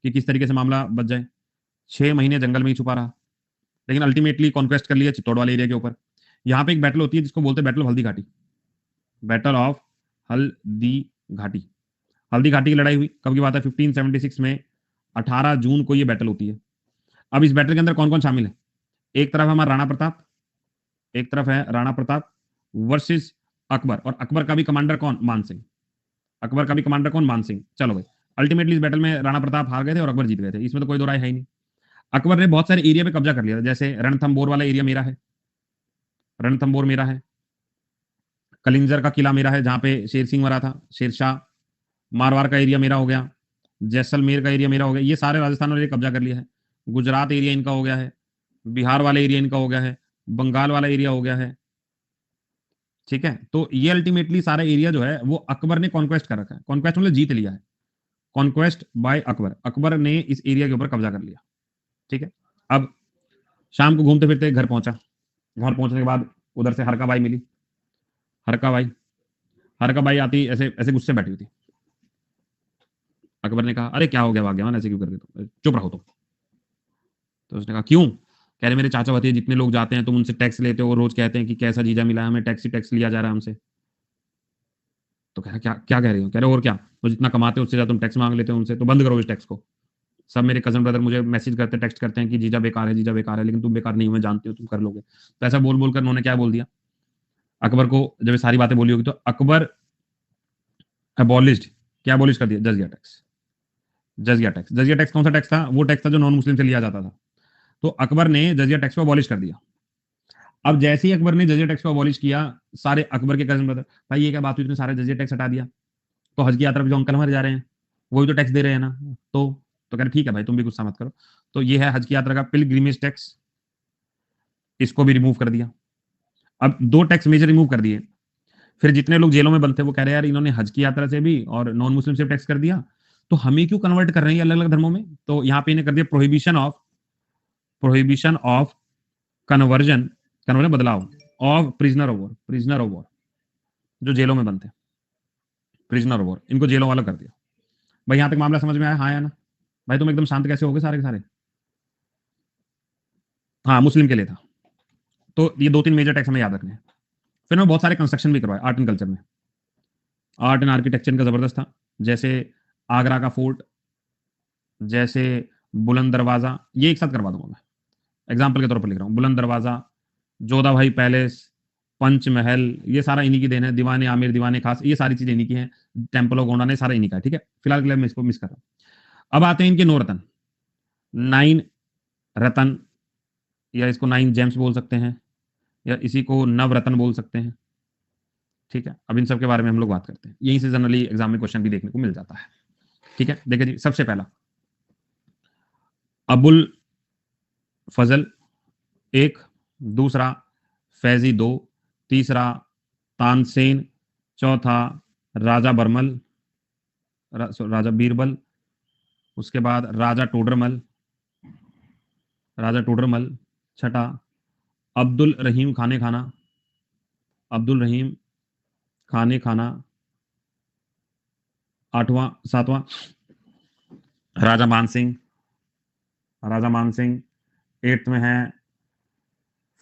S2: कि किस तरीके से मामला बच जाए। 6 महीने जंगल में ही छुपा रहा, लेकिन अल्टीमेटली कॉन्क्वेस्ट कर लिया चित्तौड़ वाले एरिया के ऊपर। यहाँ पे एक बैटल होती है जिसको बोलते हैं battle of Haldi Ghati, battle of Haldi Ghati. Haldi Ghati की लड़ाई हुई, कब की बात है? 1576 में 18 जून को ये बैटल होती है। अब इस बैटल के अंदर कौन कौन शामिल है? एक तरफ हमारा राणा प्रताप, एक तरफ है राणा प्रताप वर्सेस अकबर, और अकबर का भी कमांडर कौन? मान सिंह। अकबर का भी कमांडर कौन? मान सिंह। चलो भाई, अल्टीमेटली इस बैटल में राणा प्रताप हार गए थे और अकबर जीत गए थे, इसमें तो कोई दो राय है ही नहीं। अकबर ने बहुत सारे एरिया पे कब्जा कर लिया, जैसे रणथंबोर वाला एरिया मेरा है, रणथंबोर मेरा है। कलिंजर का किला मेरा है, जहां पे शेर सिंह मरा था, शेरशाह। मारवाड़ का एरिया मेरा हो गया, जैसलमेर का एरिया मेरा हो गया। ये सारे राजस्थान वाले कब्जा कर लिया है। गुजरात एरिया इनका हो गया है, बिहार वाला एरिया इनका हो गया है, बंगाल वाला एरिया हो गया है। ठीक है, तो ये अल्टीमेटली सारा एरिया जो है वो अकबर ने कॉन्क्वेस्ट कर रखा है। कॉन्क्वेस्ट मतलब जीत लिया है, कॉन्क्वेस्ट बाय अकबर, अकबर ने इस एरिया के ऊपर कब्जा कर लिया। ठीक है, अब शाम को घूमते फिरते घर पहुंचा, घर पहुंचने के बाद उधर से हरका बाई मिली। हरका बाई, हरका बाई आती ऐसे ऐसे गुस्से बैठी हुई थी। अकबर ने कहा अरे क्या हो गया भाग्यवान, ऐसे क्यों कर रहे तुम, चुप रहो तुम। तो उसने कहा क्यों? कह रहे मेरे चाचा भतीजे जितने लोग जाते हैं तुम उनसे टैक्स लेते हो, वो रोज कहते हैं कि कैसा जीजा मिला है, हमें टैक्स ही टैक्स लिया जा रहा है हमसे। तो कह रहा क्या क्या कह रही हो? कह रहे और क्या, तो जितना कमाते हो उससे ज्यादा तुम टैक्स मांग लेते हो उनसे, तो बंद करो इस टैक्स को। सब मेरे कजन ब्रदर मुझे मैसेज करते हैं, टेक्स्ट करते हैं कि जीजा बेकार है, जीजा बेकार है, लेकिन तुम बेकार नहीं हो, मैं जानती हूँ तुम कर लोगे। तो ऐसा बोल बोलकर उन्होंने क्या बोल दिया अकबर को, जब ये सारी बातें बोली होगी, तो अकबर अबॉलिश्ड, क्या अबॉलिश कर दिया? जजिया टैक्स। जजिया टैक्स, जजिया टैक्स कौन सा टैक्स था? वो टैक्स था जो नॉन मुस्लिम से लिया जाता था। तो अकबर ने जजिया टैक्स को अबॉलिश कर दिया। अब जैसे ही अकबर ने जजिया टैक्स को अबॉलिश किया, सारे अकबर के कजन ब्रदर, भाई ये क्या बात हुई, तुमने सारे जजिया टैक्स हटा दिया, तो हज की यात्रा पे जो अंकल हमारे जा रहे हैं वो भी तो टैक्स दे रहे हैं ना। तो कह रहे ठीक है भाई तुम भी गुस्सा मत करो। तो ये है हज की यात्रा का पिलग्रिमेज टैक्स, इसको भी रिमूव कर दिया। अब 2 टैक्स मेजर रिमूव कर दिए। फिर जितने लोग जेलों में बंद थे वो कह रहे यार इन्होंने हज की यात्रा से भी और नॉन मुस्लिम से टैक्स कर दिया, तो हमें क्यों कन्वर्ट कर रहे हैं अलग अलग धर्मों में? तो यहाँ पे इन्हें कर दिया प्रोहिबिशन ऑफ कन्वर्जन, कन्वर्जन बदलाव of prisoner of war, prisoner of war जो जेलों में बंद थे, प्रिजनर ऑफ वॉर इनको जेलों वाला कर दिया। भाई यहाँ तक मामला समझ में आया? हाँ या ना? भाई तुम एकदम शांत कैसे हो गए सारे के सारे? हाँ, मुस्लिम के लिए था। तो ये 2-3 मेजर टैक्स हमें याद रखने हैं। फिर मैं बहुत सारे कंस्ट्रक्शन भी करवाए आर्ट एंड कल्चर में। आर्ट एंड आर्किटेक्चर का जबरदस्त था, जैसे आगरा का फोर्ट, जैसे बुलंद दरवाजा, ये एक साथ करवा दूंगा मैं, एग्जाम्पल के तौर पर लिख रहा हूँ। बुलंद दरवाजा, जोधा भाई पैलेस, पंचमहल, ये सारा इन्हीं की देन है। दीवाने आमिर, दीवाने खास, ये सारी चीजें इन्हीं की हैं। टेम्पल ऑफ गोंडा ने सारा इन्हीं का है, ठीक है। फिलहाल के लिए मैं इसको मिस कर रहा हूँ। अब आते हैं इनके 9 रतन, 9 रतन, या इसको 9 जेम्स बोल सकते हैं, या इसी को नवरत्न बोल सकते हैं, ठीक है। अब इन सब के बारे में हम लोग बात करते हैं, यहीं से जनरली एग्जाम में क्वेश्चन भी देखने को मिल जाता है, ठीक है। देखिए जी, सबसे पहला अबुल फजल 1, दूसरा फैजी 2, तीसरा तानसेन, चौथा राजा बरमल, राजा बीरबल, उसके बाद राजा टोडरमल, छठा अब्दुल रहीम खाने खाना, अब्दुल रहीम खाने खाना, 7वां राजा मान सिंह, 8th में है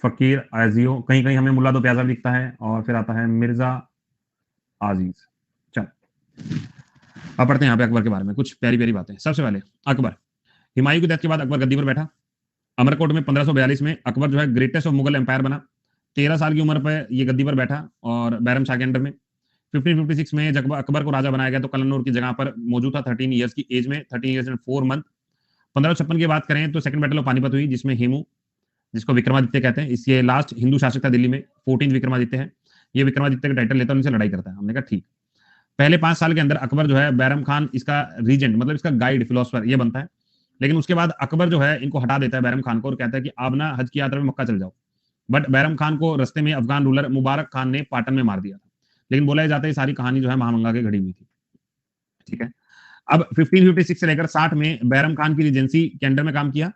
S2: फकीर आजियो, कहीं कहीं हमें मुल्ला दो प्याजा भी दिखता है, और फिर आता है मिर्जा आजीज। चल अब पढ़ते हैं यहाँ पे अकबर के बारे में कुछ प्यारी प्यारी बातें। सबसे पहले अकबर, हुमायूं की डेथ के बाद अकबर गद्दी पर बैठा। अमरकोट में 1542 में अकबर जो है ग्रेटेस्ट ऑफ मुगल एम्पायर बना। 13 साल की उम्र पर ये गद्दी पर बैठा और बैरम शाह के अंडर में। 1556 में जब अकबर को राजा बनाया गया तो कलनूर की जगह पर मौजूद था 13 ईयर्स की एज में, 13 ईयर्स एंड 4 मंथ। 1556 की बात करें तो सेकंड बैटल ऑफ पानीपत हुई, जिसमें हेमू, जिसको विक्रमादित्य कहते हैं, इसके लास्ट हिंदू शासक था दिल्ली में, 14 विक्रमादित्य है। ये विक्रमादित्य का टाइटल लेता है, उनसे लड़ाई करता है। हमने कहा ठीक। पहले 5 साल के अंदर अकबर जो है बैरम खान इसका रीजेंट, मतलब इसका गाइड, फिलोसफर ये बनता है। लेकिन उसके बाद अकबर जो है इनको हटा देता है बैरम खान को, और कहता है कि आप ना हज की यात्रा में मक्का चल जाओ। बट बैरम खान को रस्ते में अफगान रूलर मुबारक खान ने पाटन में मार दिया था। लेकिन बोला जाता है सारी कहानी जो है महामंगा के घड़ी हुई थी, ठीक है। अब 1556 से लेकर 60 में बैरम खान की रिजेंसी के अंडर में काम किया।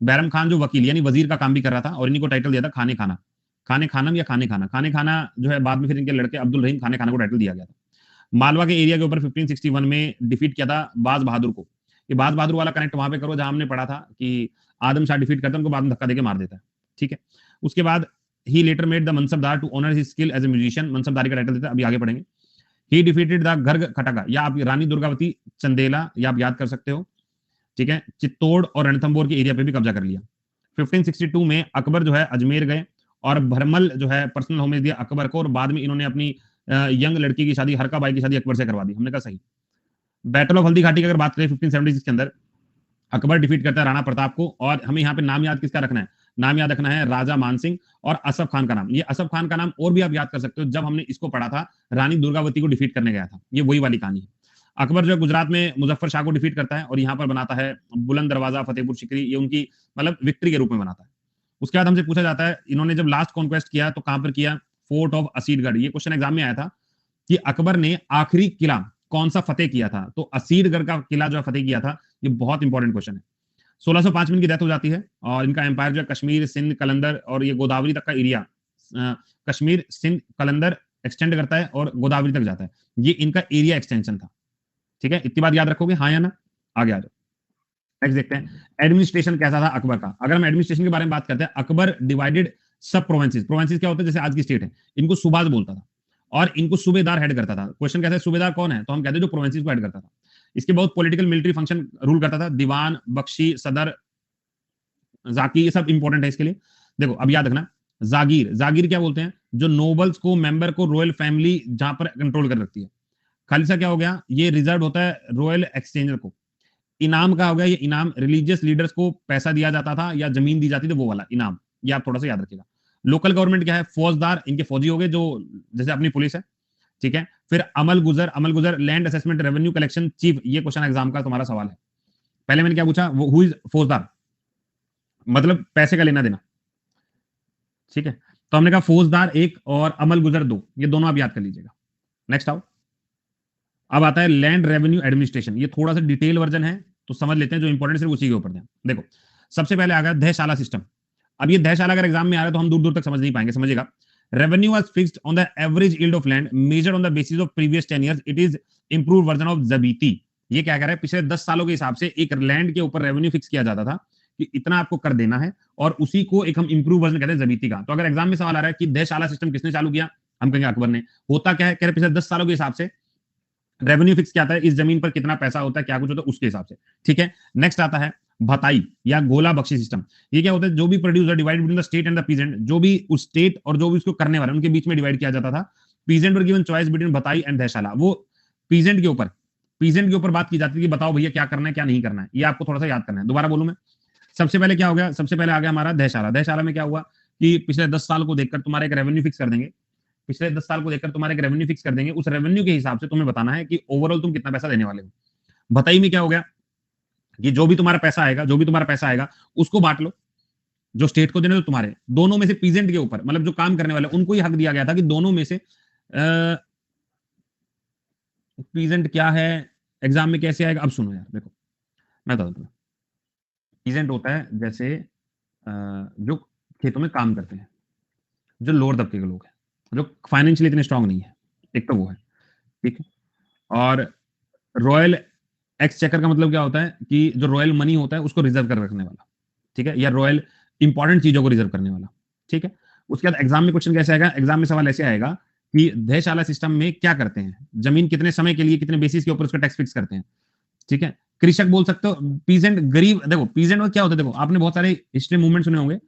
S2: बैरम खान जो वकील यानी वजीर का काम भी कर रहा था, और इन्हीं को टाइटल दिया था खाने खाना, खाने खानम या खाने खाना। खाने खाना जो है बाद में फिर इनके लड़के अब्दुल रहीम खाने खाना को टाइटल दिया गया था। मालवा के एरिया के ऊपर 1561 में डिफीट किया था बाज बहादुर को। ये बाज बहादुर वाला कनेक्ट वहां पे करो जहां हमने पढ़ा था कि आदम शाह डिफीट करता है, उनको बाद में धक्का देके मार देता है, ठीक है। उसके बाद he later made the mansabdar to honour his skill as a musician, mansabdari का टाइटल देता है, अभी आगे पढ़ेंगे। ही डिफीटेड द गर्ग खटका, या आप रानी दुर्गावती चंदेला, या आप याद कर सकते हो, ठीक है। चित्तौड़ और रणथंबोर के एरिया पे भी कब्जा कर लिया। 1562 में अकबर जो है अजमेर गए और भरमल जो है पर्सनल होमेज दिया अकबर को, और बाद में इन्होंने अपनी यंग लड़की की शादी, हरका बाई की शादी अकबर से करवा दी। हमने कहा सही। बैटल ऑफ हल्दी घाटी की अगर बात करें 1576 के अंदर, अकबर डिफीट करता है राणा प्रताप को, और हमें यहाँ पे नाम याद किसका रखना है? नाम याद रखना है राजा मानसिंह और असफ खान का नाम। ये असफ खान का नाम और भी आप याद कर सकते हो, जब हमने इसको पढ़ा था रानी दुर्गावती को डिफीट करने गया था, ये वही वाली कहानी है। अकबर जो है गुजरात में मुजफ्फर शाह को डिफीट करता है और यहाँ पर बनाता है बुलंद दरवाजा, फतेहपुर सिकरी, ये उनकी मतलब विक्ट्री के रूप में बनाता है। उसके बाद हमसे पूछा जाता है इन्होंने जब लास्ट कॉन्क्वेस्ट किया तो कहां पर किया? Fort of Asirgarh. ये क्वेश्चन एग्जाम में आया था कि अकबर ने आखिरी किला कौन सा फतेह किया था, तो असीरगढ़ का किला जो है फतेह किया था। ये बहुत इंपॉर्टेंट क्वेश्चन है। 1605 में इनकी डेथ हो जाती है, और इनका एम्पायर जो है कश्मीर, सिंध, कलंदर और ये गोदावरी तक का एरिया, कश्मीर, सिंध, कलंदर एक्सटेंड करता है और गोदावरी तक जाता है। ये इनका एरिया एक्सटेंशन था, ठीक है। इतनी बात याद रखोगे, हाँ या ना? आगे आ जाओ, नेक्स्ट देखते हैं एडमिनिस्ट्रेशन कैसा था अकबर का। अगर हम एडमिनिस्ट्रेशन के बारे में बात करते हैं, अकबर डिवाइडेड सब प्रोविंसेस। प्रोविंसेस क्या होता है? जैसे आज की स्टेट है, इनको सूबाज बोलता था, और इनको सूबेदार हेड करता था। क्वेश्चन कहता है सूबेदार कौन है, तो हम कहते हैं जो प्रोविंसेस को हेड करता था। इसके बहुत पॉलिटिकल मिलिट्री फंक्शन रूल करता था, दीवान, बख्शी, सदर, जाकी, ये सब इंपॉर्टेंट है इसके लिए। देखो अब याद रखना, जागीर, जागीर क्या बोलते हैं? जो नोबल्स को, मेंबर को, रॉयल फैमिली जहां पर कंट्रोल कर रखती है। खालिसा क्या हो गया? ये रिजर्व होता है रॉयल एक्सचेंजर को। इनाम का हो गया, ये इनाम रिलीजियस लीडर्स को पैसा दिया जाता था या जमीन दी जाती थी, वो वाला इनाम, ये आप थोड़ा सा याद रखिएगा। लोकल गवर्नमेंट क्या है? फौजदार, इनके फौजी हो गए, जो जैसे अपनी पुलिस है, ठीक है। फिर अमल गुजर, अमल गुजर land assessment revenue collection chief. ये क्वेश्चन एग्जाम का तुम्हारा सवाल है। पहले मैंने क्या पूछा? वो हु इज फौजदार, मतलब पैसे का लेना देना, ठीक है। तो हमने कहा फौजदार एक और अमल गुजर दो, ये दोनों आप याद कर लीजिएगा। नेक्स्ट आओ, अब आता है लैंड रेवेन्यू एडमिनिस्ट्रेशन। ये थोड़ा सा डिटेल वर्जन है, तो समझ लेते हैं, जो इंपॉर्टेंट सिर्फ उसी के ऊपर ध्यान। देखो सबसे पहले आ गया दहशाला सिस्टम। अब ये दहशाला अगर एग्जाम में आ रहा है तो हम दूर दूर तक समझ नहीं पाएंगे, समझिएगा। Revenue was fixed on the average yield of land measured on the basis of previous 10 years। It is improve version of zabti. ये क्या कह रहा है, पिछले 10 सालों के हिसाब से एक लैंड के ऊपर रेवेन्यू फिक्स किया जाता था कि इतना आपको कर देना है, और उसी को एक हम इंप्रूव वर्जन कहते हैं जबीती का। तो अगर एग्जाम में सवाल आ रहा है कि देशशाला सिस्टम किसने चालू किया, हम कहेंगे अकबर ने। होता क्या है, कह रहे पिछले 10 सालों के हिसाब से रेवेन्यू फिक्स किया था, इस जमीन पर कितना पैसा होता है, क्या कुछ होता है, उसके हिसाब से। ठीक है, नेक्स्ट आता है भताई या गोला बख्शी सिस्टम। ये क्या होता है, जो भी producer divide between the state and the peasant, जो भी उस स्टेट और जो भी उसको करने वाले उनके बीच में डिवाइड किया जाता था। Peasant were given choice between batai and dahsala. वो पीजेंट के ऊपर बात की जाती थी कि बताओ भैया क्या करना है क्या नहीं करना है। ये आपको थोड़ा सा याद करना है। दोबारा बोलूं मैं, सबसे पहले क्या हो गया, सबसे पहले आ गया हमारा देशशाला। देशशाला में क्या हुआ कि पिछले 10 साल को देखकर तुम्हारा एक रेवेन्यू फिक्स कर देंगे। पिछले 10 साल को देखकर तुम्हारे एक रेवेन्यू फिक्स कर देंगे। उस रेवेन्यू के हिसाब से तुम्हें बताना है कि ओवरऑल तुम कितना पैसा देने वाले हो। भताई में क्या हो गया कि जो भी तुम्हारा पैसा आएगा उसको बांट लो। जो स्टेट को देने तो तुम्हारे, दोनों में से पीजेंट के ऊपर, मतलब जो काम करने वाले उनको ही हक दिया गया था कि दोनों में से पीजेंट क्या है, एग्जाम में कैसे आएगा। अब सुनो यार, देखो मैं बता दूं, पीजेंट होता है जैसे जो खेतों में काम करते हैं, जो लोअर तबके के लोग हैं, जो फाइनेंशियली इतने स्ट्रांग नहीं है, एक तो वो है। ठीक है, और रॉयल एक्सचेकर का मतलब क्या होता है कि जो रॉयल मनी होता है उसको रिजर्व कर रखने वाला। ठीक है, या रॉयल इंपॉर्टेंट चीजों को रिजर्व करने वाला। ठीक है, उसके बाद एग्जाम में क्वेश्चन कैसे आएगा, एग्जाम में सवाल ऐसे आएगा कि देशशाला सिस्टम में क्या करते हैं, जमीन कितने समय के लिए कितने बेसिस के ऊपर उसका टैक्स फिक्स करते हैं। ठीक है, कृषक बोल सकते हो, पीजेंट गरीब। देखो पीजेंट में क्या होता है, देखो आपने बहुत सारे हिस्ट्री मूवमेंट सुने होंगे।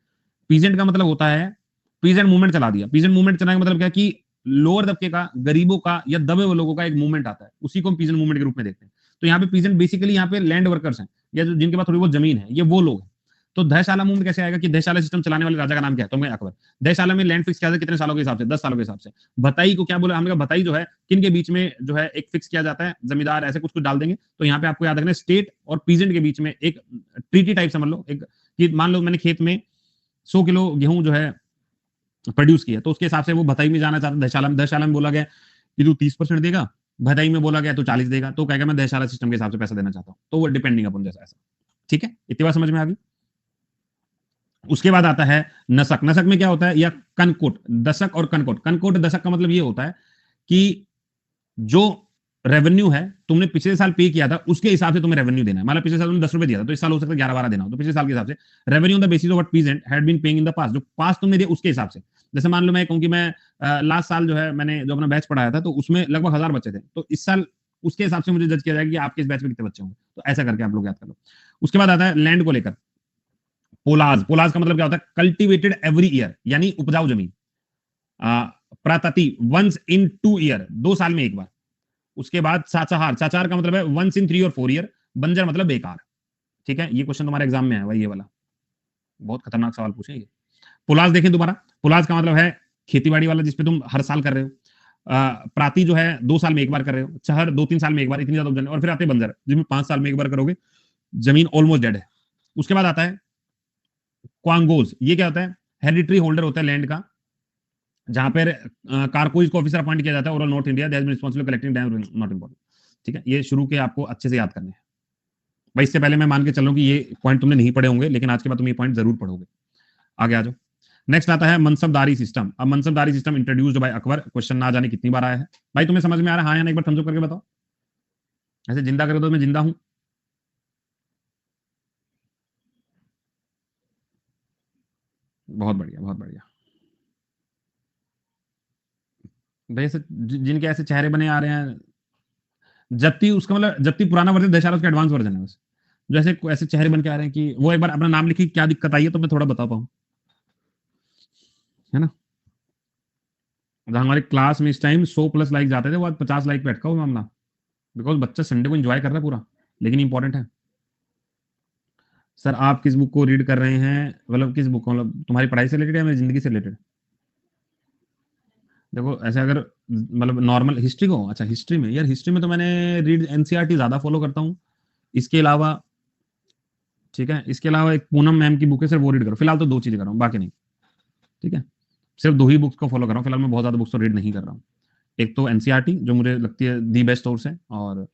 S2: पीजेंट का मतलब होता है, पीजेंट मूवमेंट चला दिया। पीजेंट मूवमेंट चलाने का मतलब क्या कि लोअर तबके का, गरीबों का या दबे हुए लोगों का एक मूवमेंट आता है, उसी को हम पीजेंट मूवमेंट के रूप में देखते हैं। तो यहाँ पे पीजेंट बेसिकली यहाँ पे लैंड वर्कर्स हैं, या जो जिनके पास थोड़ी बहुत जमीन है, ये वो लोग हैं। तो देशशाला मूवमेंट कैसे आएगा कि देशशाला सिस्टम चलाने वाले राजा का नाम क्या है, तो मैं अकबर। देशशाला में लैंड फिक्स किया था कितने सालों के हिसाब से, 10 सालों के हिसाब से। भताई को क्या बोला हमने, भताई जो है किन के बीच में जो है एक फिक्स किया जाता है, जमींदार ऐसे कुछ कुछ डाल देंगे। तो यहाँ पे आपको याद रखना, स्टेट और पीजेंट के बीच में एक ट्रीटी टाइप समझ लो, एक कि मान लो मैंने खेत में 100 किलो गेहूं जो है प्रोड्यूस किया, तो उसके हिसाब से वो भताई में जाना चाहता है। दशशाला में बोला गया कि तू 30% देगा, भताई में बोला गया तो 40 देगा, तो कहेगा मैं दशशाला सिस्टम के हिसाब से पैसा देना चाहता हूं। तो वो डिपेंडिंग अपन जैसा ऐसा। ठीक है, इतनी बात समझ में आ गई। उसके बाद आता है नसक। नसक में क्या होता है, या कनकोट। दशक और कनकोट। कनकोट दशक का मतलब ये होता है कि जो रेवेन्यू है तुमने पिछले साल पे किया था उसके हिसाब से तुम्हें रेवेन्यू देना है। मतलब पिछले साल तुमने 10 रुपए दिया था, तो इस साल हो सकता है 11-12 देना हो, तो पिछले साल के हिसाब से revenue on the basis of what peasant had been paying in the past. जो पास्ट तुमने दिया उसके हिसाब से। जैसे मान लो मैं कहूं कि मैं लास्ट साल जो है मैंने जो अपना बैच पढ़ाया था, तो उसमें लगभग 1000 बच्चे थे, तो इस साल उसके हिसाब से मुझे जज किया जाएगा कि आपके इस बैच में कितने बच्चे होंगे। तो ऐसा करके आप लोग याद कर लो। उसके बाद आता है लैंड को लेकर पोलाज। पोलाज का मतलब क्या होता है, कल्टिवेटेड एवरी ईयर, यानी उपजाऊ जमीन। प्रातति वंस इन 2 ईयर, 2 साल में एक बार। उसके बाद साचाहार। साचाहार का मतलब है वंस इन 3 और 4 ईयर। बंजर मतलब बेकार। ठीक है, ये क्वेश्चन तुम्हारे एग्जाम में है भाई, ये वाला बहुत खतरनाक सवाल पूछेंगे। पुलाज देखें दोबारा, पुलाज का मतलब है खेतीबाड़ी वाला, जिसपे तुम हर साल कर रहे हो। प्राति जो है 2 साल में एक बार कर रहे हो। चहर 2-3 साल में एक बार, इतनी ज्यादा उपजन। और फिर आते बंजर, जिसमें 5 साल में एक बार करोगे, जमीन ऑलमोस्ट डेड है। उसके बाद आता है क्वांगोज। ये क्या होता है, हेरिडिटरी होल्डर होता है लैंड का, जहां पर कारकोइज को ऑफिसर अपॉइंट किया जाता है। Overall north India that is responsible collecting dam, not important. ठीक है, ये शुरू के आपको अच्छे से याद करने हैं भाई। इससे पहले मैं मान के चल रहा हूं कि ये पॉइंट तुमने नहीं पढ़े होंगे, लेकिन आज के बाद तुम ये पॉइंट जरूर पढ़ोगे। आगे आ जाओ। नेक्स्ट आता है मनसबदारी सिस्टम। अब mansabdari system introduced by Akbar. Question ना जाने कितनी बार आया है भाई, तुम्हें समझ में आ रहा है हाँ या ना, एक बार थम्स अप करके बताओ। ऐसे जिंदा करो तो मैं जिंदा हूं। बहुत बढ़िया, बहुत बढ़िया भाई। ऐसे जिनके ऐसे चेहरे बने आ रहे हैं, जबकि उसका मतलब जबकि पुराना वर्जन दशहरा उसका एडवांस वर्जन है बस। जैसे ऐसे चेहरे बन के आ रहे हैं कि वो एक बार अपना नाम लिखी, क्या दिक्कत आई है तो मैं थोड़ा बता पाऊं, है ना। हमारे क्लास में इस टाइम 100+ लाइक जाते थे, वो आज 50 लाइक पे अटका हुआ मामला। बिकॉज बच्चा संडे को एंजॉय कर रहा है पूरा, लेकिन इंपॉर्टेंट है। सर आप किस बुक को रीड कर रहे हैं, मतलब किस बुक को, मतलब तुम्हारी पढ़ाई से रिलेटेड या मेरी जिंदगी से रिलेटेड। देखो ऐसे अगर मतलब नॉर्मल हिस्ट्री को, अच्छा हिस्ट्री में, यार हिस्ट्री में तो मैंने रीड एनसीईआरटी ज्यादा फॉलो करता हूँ। इसके अलावा, ठीक है, इसके अलावा एक पूनम मैम की बुक है, सिर्फ वो रीड करो। फिलहाल तो 2 चीजें कर रहा हूँ, बाकी नहीं। ठीक है, सिर्फ 2 ही बुक्स को फॉलो कर रहा हूँ फिलहाल। मैं बहुत ज्यादा बुक्स तो रीड नहीं कर रहा हूँ। एक तो एनसीईआरटी जो मुझे लगती है दी बेस्ट सोर्स है, और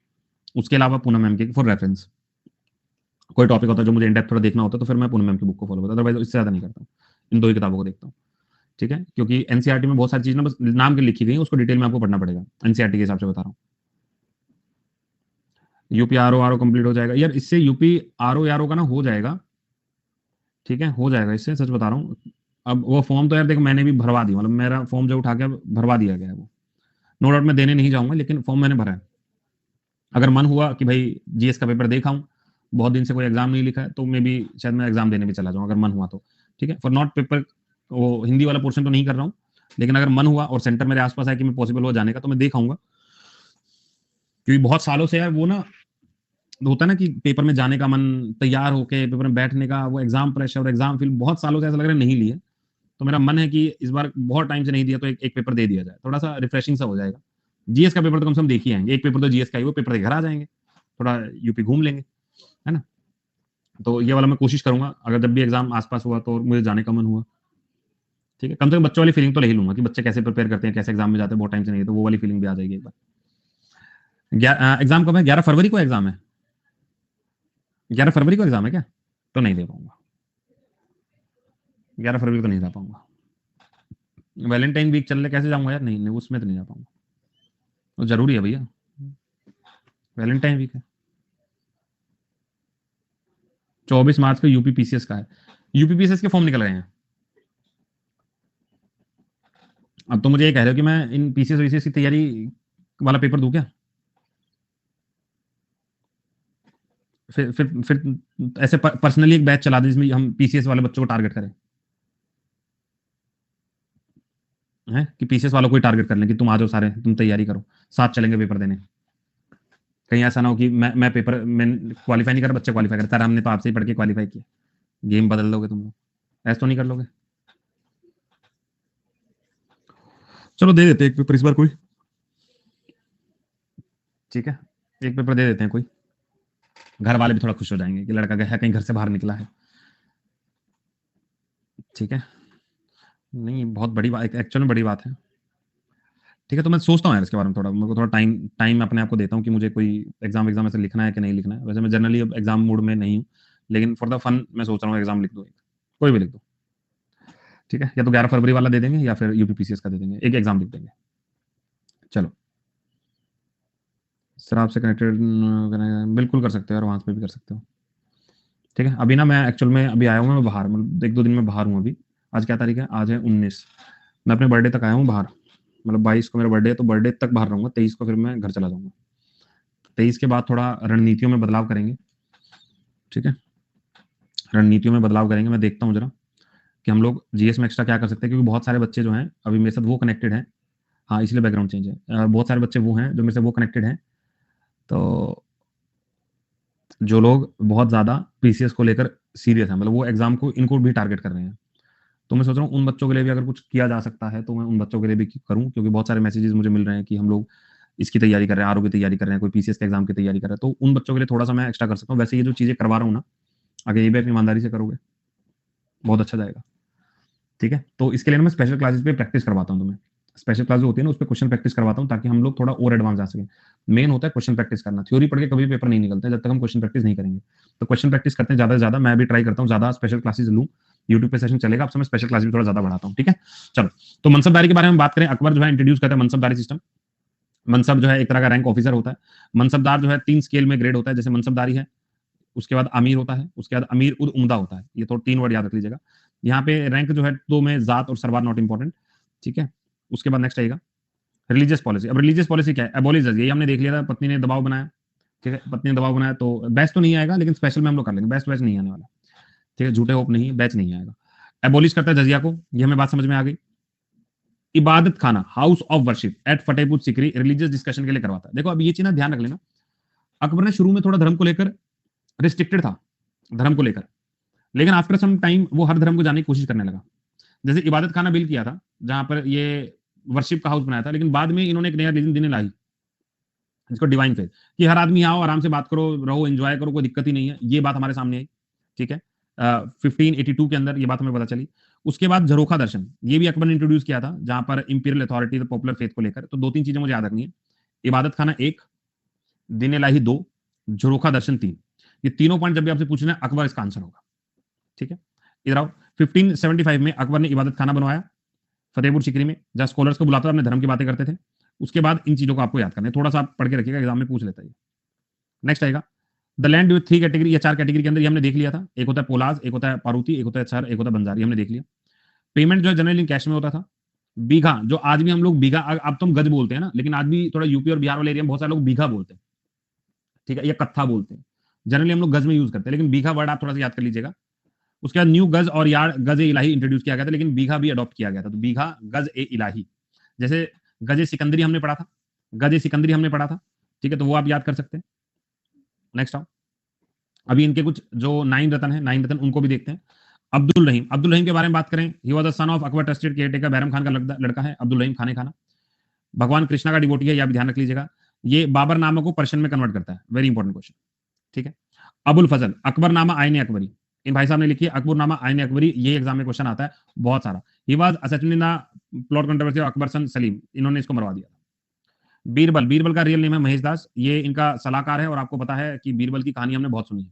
S2: उसके अलावा पूनम मैम की फॉर रेफरेंस। कोई टॉपिक होता है जो मुझे इन डेप्थ थोड़ा देखना होता है, तो फिर मैं पूनम मैम की बुक को फॉलो करता हूँ, अदरवाइज इससे ज्यादा नहीं करता हूँ। इन 2 ही किताबों को देखता हूँ। ठीक है, क्योंकि एनसीईआरटी में बहुत सारी चीजें ना बस नाम के लिखी गई है, उसको डिटेल में आपको पढ़ना पड़ेगा। एनसीईआरटी के हिसाब से बता रहा हूँ। यूपी आर ओ कंप्लीट हो जाएगा यार, इससे यूपी आर ओ का ना हो जाएगा, ठीक है, हो जाएगा इससे, सच बता रहा हूँ। अब वो फॉर्म तो यार देख मैंने भी भरवा दिया, मतलब मेरा फॉर्म जो उठा के भरवा दिया गया है वो, नो डाउट मैं देने नहीं जाऊंगा, लेकिन फॉर्म मैंने भरा है। अगर मन हुआ कि भाई जीएस का पेपर देखा हूँ, बहुत दिन से कोई एग्जाम नहीं लिखा है, तो मे बी शायद मैं एग्जाम देने भी चला जाऊँ, अगर मन हुआ तो। ठीक है, फॉर नॉट पेपर, वो हिंदी वाला पोर्शन तो नहीं कर रहा हूँ, लेकिन अगर मन हुआ और सेंटर मेरे आसपास है कि मैं पॉसिबल हो जाने का, तो मैं देखाऊंगा। क्योंकि बहुत सालों से यार वो ना होता है ना कि पेपर में जाने का मन, तैयार होके पेपर में बैठने का, वो एग्जाम प्रेशर और एग्जाम फील बहुत सालों से ऐसा लग रहा है नहीं लिए। तो मेरा मन है कि इस बार बहुत टाइम से नहीं दिया, तो एक पेपर दे दिया जाए, थोड़ा सा रिफ्रेशिंग सा हो जाएगा। जीएस का पेपर तो कम से कम देख ही आएंगे, एक पेपर तो जीएस का ही, वो पेपर के घर आ जाएंगे, थोड़ा यूपी घूम लेंगे, है ना। तो ये वाला मैं कोशिश करूंगा, अगर जब भी एग्जाम आसपास हुआ तो मुझे जाने का मन हुआ, ठीक है, कम से कम बच्चों वाली फीलिंग तो ले ही लूंगा कि बच्चे कैसे प्रिपेयर करते हैं, कैसे एग्जाम में जाते हैं, बहुत टाइम से नहीं है, तो वो वाली फीलिंग भी आ जाएगी एक बार। एग्जाम कब है? 11 फरवरी को एग्जाम है? 11 फरवरी को एग्जाम है क्या? तो नहीं दे पाऊंगा, 11 फरवरी को नहीं जा पाऊंगा। वैलेंटाइन वीक चल रहे, कैसे जाऊंगा यार, नहीं नहीं उसमें तो नहीं जा पाऊंगा, वो जरूरी है भैया, वैलेंटाइन वीक है। 24 मार्च को यूपी पीसीएस का है, यूपी पीसीएस के फॉर्म निकल रहे हैं। अब तो मुझे ये कह रहे हो कि मैं इन पीसीएस वीसीएस की तैयारी वाला पेपर दूं क्या? फिर ऐसे पर्सनली एक बैच चला दें जिसमें हम पीसीएस वाले बच्चों को टारगेट करें, है कि पीसीएस वालों को ही टारगेट कर लें कि तुम आ जाओ सारे, तुम तैयारी करो, साथ चलेंगे पेपर देने। कहीं ऐसा ना हो कि मैं पेपर मैं क्वालिफाई नहीं कर, बच्चे क्वालिफाई कर, सर हमने तो आपसे ही पढ़ के क्वालिफाई किया, गेम बदल लोगे तुम लोग, ऐसा तो नहीं कर लोगे? चलो दे देते एक पेपर इस बार कोई, ठीक है, एक पेपर दे देते हैं कोई, घर वाले भी थोड़ा खुश हो जाएंगे कि लड़का गया कहीं घर से बाहर निकला है, ठीक है। नहीं बहुत बड़ी बात, एक्चुअल में बड़ी बात है, ठीक है। तो मैं सोचता हूँ यार इसके बारे में, थोड़ा मेरे को थोड़ा टाइम टाइम अपने आप को देता हूँ कि मुझे कोई एग्जाम एग्जाम ऐसे लिखना है कि नहीं लिखना है। वैसे मैं जनरली अब एग्जाम मूड में नहीं हूँ, लेकिन फॉर द फन मैं सोच रहा हूँ एग्जाम लिख दो, कोई भी लिख दो, ठीक है, या तो 11 फरवरी वाला दे देंगे या फिर यूपीपीसीएस का दे देंगे, एक एग्जाम लिख देंगे। चलो सर आपसे कनेक्टेड, बिल्कुल कर सकते हो यार, वहां पे भी कर सकते हो, ठीक है। अभी ना मैं एक्चुअल में अभी आया हूँ, मैं बाहर, मतलब 1-2 दिन में बाहर हूँ अभी। आज क्या तारीख है? आज है 19। मैं अपने बर्थडे तक आया हूँ बाहर, मतलब 22 को मेरा बर्थडे है, तो बर्थडे तक बाहर रहूंगा, 23 को फिर मैं घर चला जाऊंगा। 23 के बाद थोड़ा रणनीतियों में बदलाव करेंगे, ठीक है, रणनीतियों में बदलाव करेंगे। मैं देखता हूँ जरा कि हम लोग जीएस में एक्स्ट्रा क्या कर सकते हैं, क्योंकि बहुत सारे बच्चे जो हैं अभी मेरे साथ वो कनेक्टेड हैं। हाँ इसलिए बैकग्राउंड चेंज है, बहुत सारे बच्चे वो हैं जो मेरे से वो कनेक्टेड हैं, तो जो लोग बहुत ज्यादा पीसीएस को लेकर सीरियस है, मतलब वो एग्जाम को इनको भी टारगेट कर रहे हैं। तो मैं सोच रहा हूँ उन बच्चों के लिए भी अगर कुछ किया जा सकता है तो मैं उन बच्चों के लिए भी करूँ, क्योंकि बहुत सारे मैसेजेस मुझे मिल रहे हैं कि हम लोग इसकी तैयारी कर रहे हैं, आरओ की तैयारी कर रहे हैं, कोई पीसीएस के एग्जाम की तैयारी कर रहे हैं, तो उन बच्चों के लिए थोड़ा सा मैं एक्स्ट्रा कर सकता हूँ। वैसे ये जो चीजें करवा रहा हूँ ना, अगर ये भी अपनी ईमानदारी से करोगे बहुत अच्छा जाएगा, ठीक है। तो इसके लिए मैं स्पेशल क्लासेस पे प्रैक्टिस करवाता हूँ तुम्हें, स्पेशल क्लास जो होती है ना उस पर क्वेश्चन प्रैक्टिस करवाता हूँ, ताकि हम लोग थोड़ा और एडवांस जा सके। मेन होता है क्वेश्चन प्रैक्टिस करना, थ्योरी पढ़ के कभी पेपर नहीं निकलते जब तक हम क्वेश्चन प्रैक्टिस नहीं करेंगे। तो क्वेश्चन प्रैक्टिस करते हैं ज्यादा से ज्यादा, मैं भी ट्राई करता हूँ ज्यादा स्पेशल क्लासेस लूँ, यूट्यूब पे सेशन चलेगा, अब से मैं स्पेशल क्लास भी थोड़ा ज्यादा बढ़ाता हूँ, ठीक है। चलो तो मनसबदारी के बारे में बात करें, अकबर जो है इंट्रोड्यूस करता है मनसबदारी सिस्टम। मनसब जो है एक तरह का रैंक ऑफिसर होता है। मनसबदार जो है 3 स्केल में ग्रेड होता है, जैसे मनसबदारी है, उसके बाद अमीर होता है, उसके बाद अमीर उद उम्दा होता है, ये तो 3 वर्ड याद रख लीजिएगा। यहाँ पे रैंक जो है दो में जात और सरवार नॉट इंपॉर्टेंट, ठीक है। उसके बाद नेक्स्ट आएगा रिलीजियस पॉलिसी। अब रिलीजियस पॉलिसी क्या है? एबॉलिश, यही हमने देख लिया था, पत्नी ने दबाव बनाया, ठीक है, पत्नी ने दबाव बनाया, तो बैच तो नहीं आएगा, लेकिन स्पेशल में हम लोग कर लेंगे, बेस्ट बैच नहीं आने वाला, ठीक है, झूठे होप नहीं, बैच नहीं आएगा। एबॉलिश करता है जजिया को, ये हमें बात समझ में आ गई। Ibadat Khana, house of worship at Fatehpur Sikri, religious discussion के लिए करवाता है। देखो अब ये चीज ना ध्यान रख लेना, अकबर ने शुरू में थोड़ा धर्म को लेकर रिस्ट्रिक्टेड था, धर्म को लेकर, लेकिन आफ्टर सम टाइम वो हर धर्म को जाने की कोशिश करने लगा। जैसे इबादत खाना बिल किया था, जहां पर ये वर्शिप का हाउस बनाया था, लेकिन बाद में इन्होंने एक नया रिलीजन देने लाई, इसको डिवाइन फेथ, कि हर आदमी आओ आराम से बात करो, रहो, एंजॉय करो, कोई दिक्कत ही नहीं है, ये बात हमारे सामने आई, ठीक है। 1582 के अंदर ये बात हमें पता चली। उसके बाद झरोखा दर्शन, ये भी अकबर ने इंट्रोड्यूस किया था, जहां पर इंपीरियल अथॉरिटी पॉपुलर फेथ को लेकर। तो 2-3 चीजें मुझे याद रखनी है, इबादत खाना 1, दिन इलाही 2, झरोखा दर्शन 3। ये तीनों पॉइंट जब भी आपसे पूछना है, अकबर इसका आंसर होगा, ठीक है। इधर आओ, 1575 में अकबर ने इबादत खाना बनवाया फतेहपुर सिकरी में, जहां स्कॉलर्स को बुलाता था, अपने धर्म की बातें करते थे। उसके बाद इन चीजों को आपको याद करना है, थोड़ा सा आप पढ़ के रखिएगा, एग्जाम में पूछ लेता है। नेक्स्ट आएगा द लैंड विथ 3 कैटेगरी या 4 कैटेगरी के अंदर, ये हमने देख लिया था। एक होता है पोलाज, एक होता है पारूती, एक होता है सर, एक होता है बंजारी, हमने देख लिया। पेमेंट जो है जनरली कैश में होता था। बीघा, जो आज भी हम लोग बीघा, अब तो हम गज बोलते हैं ना, लेकिन आज भी थोड़ा यूपी और बिहार वाले एरिया में बहुत सारे लोग बीघा बोलते हैं, ठीक है, या कत्था बोलते हैं। जनरली हम लोग गज में यूज करते हैं, लेकिन बीघा वर्ड आप थोड़ा सा याद कर लीजिएगा। उसके बाद न्यू गज और यार्ड गज ए इलाही इंट्रोड्यूस किया गया था, लेकिन बीघा भी अडॉप्ट किया गया था। तो बीघा गज ए इलाही, जैसे गजे सिकंदरी हमने पढ़ा था, गजे सिकंदरी हमने पढ़ा था, ठीक है, तो वो आप याद कर सकते हैं। नेक्स्ट आओ, अभी इनके कुछ जो 9 रतन है, 9 रतन उनको भी देखते हैं। अब्दुल रहीम, अब्दुल रहीम के बारे में बात करें, ही was the son of Akbar trusted caretaker, Bairam Khan का लड़का है अब्दुल रहीम खाने खाना। भगवान कृष्णा का डिवोटी है, यह भी ध्यान रख लीजिएगा। ये बाबर नामा को पर्शियन में कन्वर्ट करता है, वेरी इंपॉर्टेंट क्वेश्चन, ठीक है। अबुल फजल, अकबरनामा आईने अकबरी, इन भाई साहब ने लिखी है अकबरनामा आईने अकबरी, ये एग्जाम में क्वेश्चन आता है बहुत सारा। He was assassinated in plot controversy of Akbar son Salim, इन्होंने इसको मरवा दिया। बीरबल, बीरबल का रियल नेम है महेश दास, ये इनका सलाहकार है, और आपको पता है कि बीरबल की कहानी हमने बहुत सुनी है,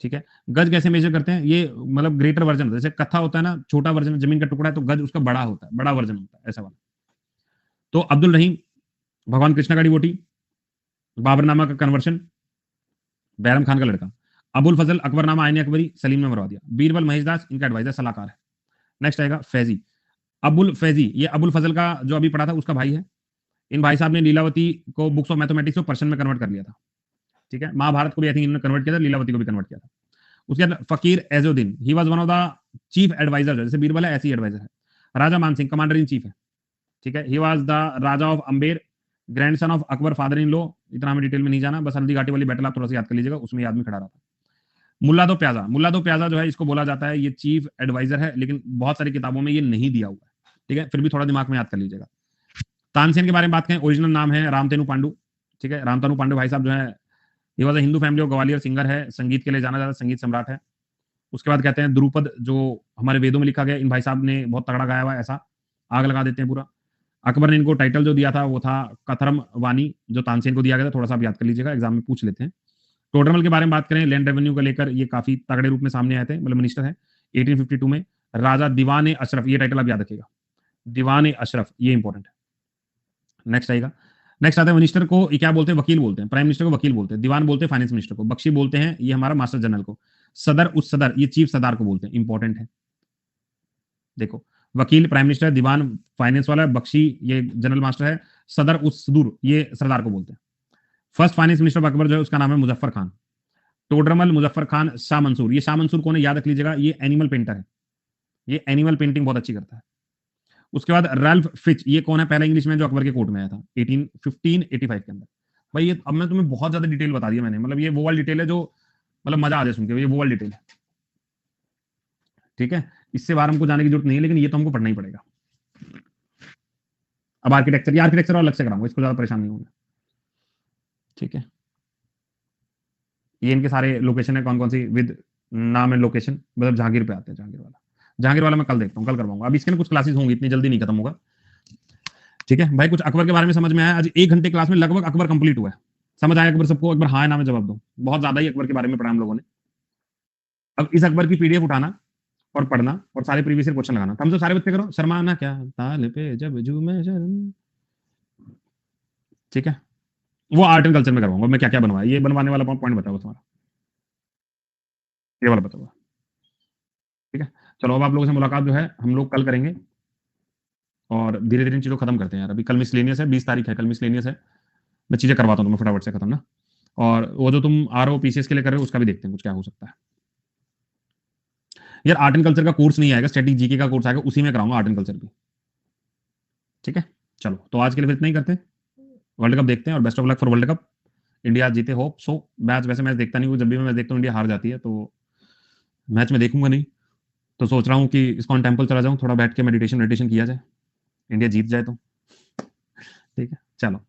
S2: ठीक है। गज कैसे मेजर करते हैं, ये मतलब ग्रेटर वर्जन होता है, जैसे कत्था होता है ना, छोटा वर्जन जमीन का टुकड़ा है, तो गज उसका बड़ा होता है, बड़ा वर्जन होता है, ऐसा वाला। तो अब्दुल रहीम भगवान कृष्णा का डिवोटी, बाबरनामा का कन्वर्शन, बैरम खान का लड़का। अबुल फजल अकबरनामा आईने अकबरी, सलीम ने मरवा दिया। बीरबल महेश दास इनका एडवाइजर सलाहकार है। नेक्स्ट आएगा फैजी, अबुल फैजी, ये अबुल फजल का जो अभी पढ़ा था उसका भाई है। इन भाई साहब ने लीलावती को बुक्स ऑफ मैथमेटिक्स को पर्शियन में कन्वर्ट कर लिया था, ठीक है। महाभारत को भी आई थिंक इन्होंने कन्वर्ट किया था, लीलावती को भी कन्वर्ट किया था। उसके बाद Fakir Azizuddin, he was one of the chief adviser, जैसे बीरबल है ऐसी एडवाइजर है। Raja Mansingh commander in chief है, ठीक है। He was the Raja of Amber, grandson of Akbar father in law, इतना हमें डिटेल में नहीं जाना, बस हल्दी घाटी वाली बैटल आप थोड़ा सा याद कर लीजिएगा, उसमें आदमी खड़ा रहा था। मुल्ला दो प्याजा, मुल्ला दो प्याजा जो है इसको बोला जाता है ये चीफ एडवाइजर है, लेकिन बहुत सारी किताबों में ये नहीं दिया हुआ है, ठीक है, फिर भी थोड़ा दिमाग में याद कर लीजिएगा। तानसेन के बारे में बात करें, ओरिजिनल नाम है रामतेनु पांडु, ठीक है। रामतनु पांडु भाई साहब जो है, ये was Hindu family of Gwalior, singer है, संगीत के लिए जाना जाता है, संगीत सम्राट है। उसके बाद कहते हैं द्रुपद, जो हमारे वेदों में लिखा गया, इन भाई साहब ने बहुत तगड़ा गाया हुआ है, ऐसा आग लगा देते हैं पूरा। अकबर ने इनको टाइटल जो दिया था वो था कथरम वानी, जो तानसेन को दिया गया था, थोड़ा सा आप याद कर लीजिएगा, एग्जाम में पूछ लेते हैं। टोडरमल के बारे में बात करें, लैंड रेवेन्यू को लेकर ये काफी तगड़े रूप में सामने आए थे, मतलब मिनिस्टर है। 1852 में राजा दीवान अशरफ, ये टाइटल आप याद रखिएगा, दीवान अशरफ, ये इंपॉर्टेंट है। नेक्स्ट आएगा, नेक्स्ट आता है मिनिस्टर को ये क्या बोलते हैं, वकील बोलते हैं। प्राइम मिनिस्टर को वकील बोलते हैं। दीवान बोलते हैं फाइनेंस मिनिस्टर को। बख्शी बोलते हैं ये हमारा मास्टर जनरल को। सदर उस सदर, ये चीफ सरदार को बोलते हैं, इंपॉर्टेंट है। देखो, वकील प्राइम मिनिस्टर, दीवान फाइनेंस वाला, बख्शी ये जनरल मास्टर है, सदर उस सदूर ये सरदार को बोलते हैं। First finance minister of Akbar जो है उसका नाम है मुजफ्फर खान। टोडरमल, मुजफ्फर खान, शाह मंसूर, ये शाह मंसूर कौन है याद रख लीजिएगा, ये एनिमल पेंटर है, ये एनिमल पेंटिंग बहुत अच्छी करता है। उसके बाद रल्फ फिच, ये कौन है, पहला इंग्लिश में जो अकबर के कोर्ट में आया था 1585 के अंदर। भाई ये अब मैं तुम्हें बहुत ज्यादा डिटेल बता दिया मैंने, मतलब ये वो वाली डिटेल है जो मतलब मजा आ जाए सुन के, ये वो वाली डिटेल है, ठीक है। इससे बाहर हमको जाने की जरूरत नहीं है, लेकिन ये तो हमको पढ़ना ही पड़ेगा। अब आर्किटेक्चर, ये आर्किटेक्चर और अलग से कराऊंगा, इसको ज्यादा परेशान नहीं होगा, ठीक है। ये इनके सारे लोकेशन है, कौन कौन सी विद नाम एंड लोकेशन, मतलब जहांगीर पे आते हैं। जहांगीर वाला मैं कल देखता हूँ, कल करवाऊंगा। अब इसके ना कुछ क्लासेस होंगी, इतनी जल्दी नहीं खत्म होगा, ठीक है भाई। कुछ अकबर के बारे में समझ में आया, आज 1 घंटे क्लास में लगभग अकबर कंप्लीट हुआ है। समझ आया अकबर सबको, अकबर हाँ ना में जवाब दो, बहुत ज्यादा ही अकबर के बारे में पढ़ा हम लोगों ने। अब इस अकबर की पीडीएफ उठाना और पढ़ना और सारे प्रीवियस ईयर क्वेश्चन लगाना। हमसे सारे बच्चे करो, शर्माना क्या ताल पे जब झूमे शर्म, ठीक है। वो आर्ट एंड कल्चर में करवाऊंगा मैं, क्या क्या बनवाया, ये बनवाने वाला पॉइंट बताओ तुम्हारा, ये वाला बताओ, ठीक है। चलो अब आप लोगों से मुलाकात जो है हम लोग कल करेंगे, और धीरे धीरे इन चीजों खत्म करते हैं यार। अभी कल मिसलेनियस है, 20 तारीख है, कल मिसलेनियस है, मैं चीजें करवाता हूँ तुम्हें फटाफट से खत्म ना। और वो जो तुम आरओ पीसीएस के लिए कर रहे हो उसका भी देखते हैं कुछ क्या हो सकता है यार। आर्ट एंड कल्चर का कोर्स नहीं आएगा, स्टैटिक जीके का कोर्स आएगा, उसी में कराऊंगा आर्ट एंड कल्चर भी, ठीक है। चलो तो आज के लिए फिर इतना ही करते हैं, वर्ल्ड कप देखते हैं, और best of luck for world cup. India जीते, होप सो। मैच वैसे मैच देखता नहीं हूँ, जब भी मैं मैच देखता हूँ इंडिया हार जाती है, तो मैच में देखूंगा नहीं, तो सोच रहा हूँ कि इस्कॉन टेम्पल चला जाऊँ, थोड़ा बैठ के मेडिटेशन किया जाए, इंडिया जीत जाए तो, ठीक है। चलो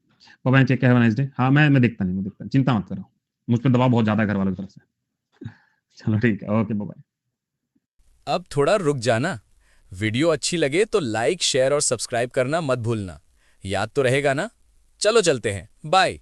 S2: bye, check have a nice day. हाँ मैं देखता नहीं, चिंता मत करो, मुझ पर दबाव बहुत ज्यादा है घर वालों की तरफ से। चलो ठीक है, ओके बाय।
S3: अब थोड़ा रुक जाना, वीडियो अच्छी लगे तो लाइक शेयर और सब्सक्राइब करना मत भूलना, याद तो रहेगा ना। चलो चलते हैं, बाय।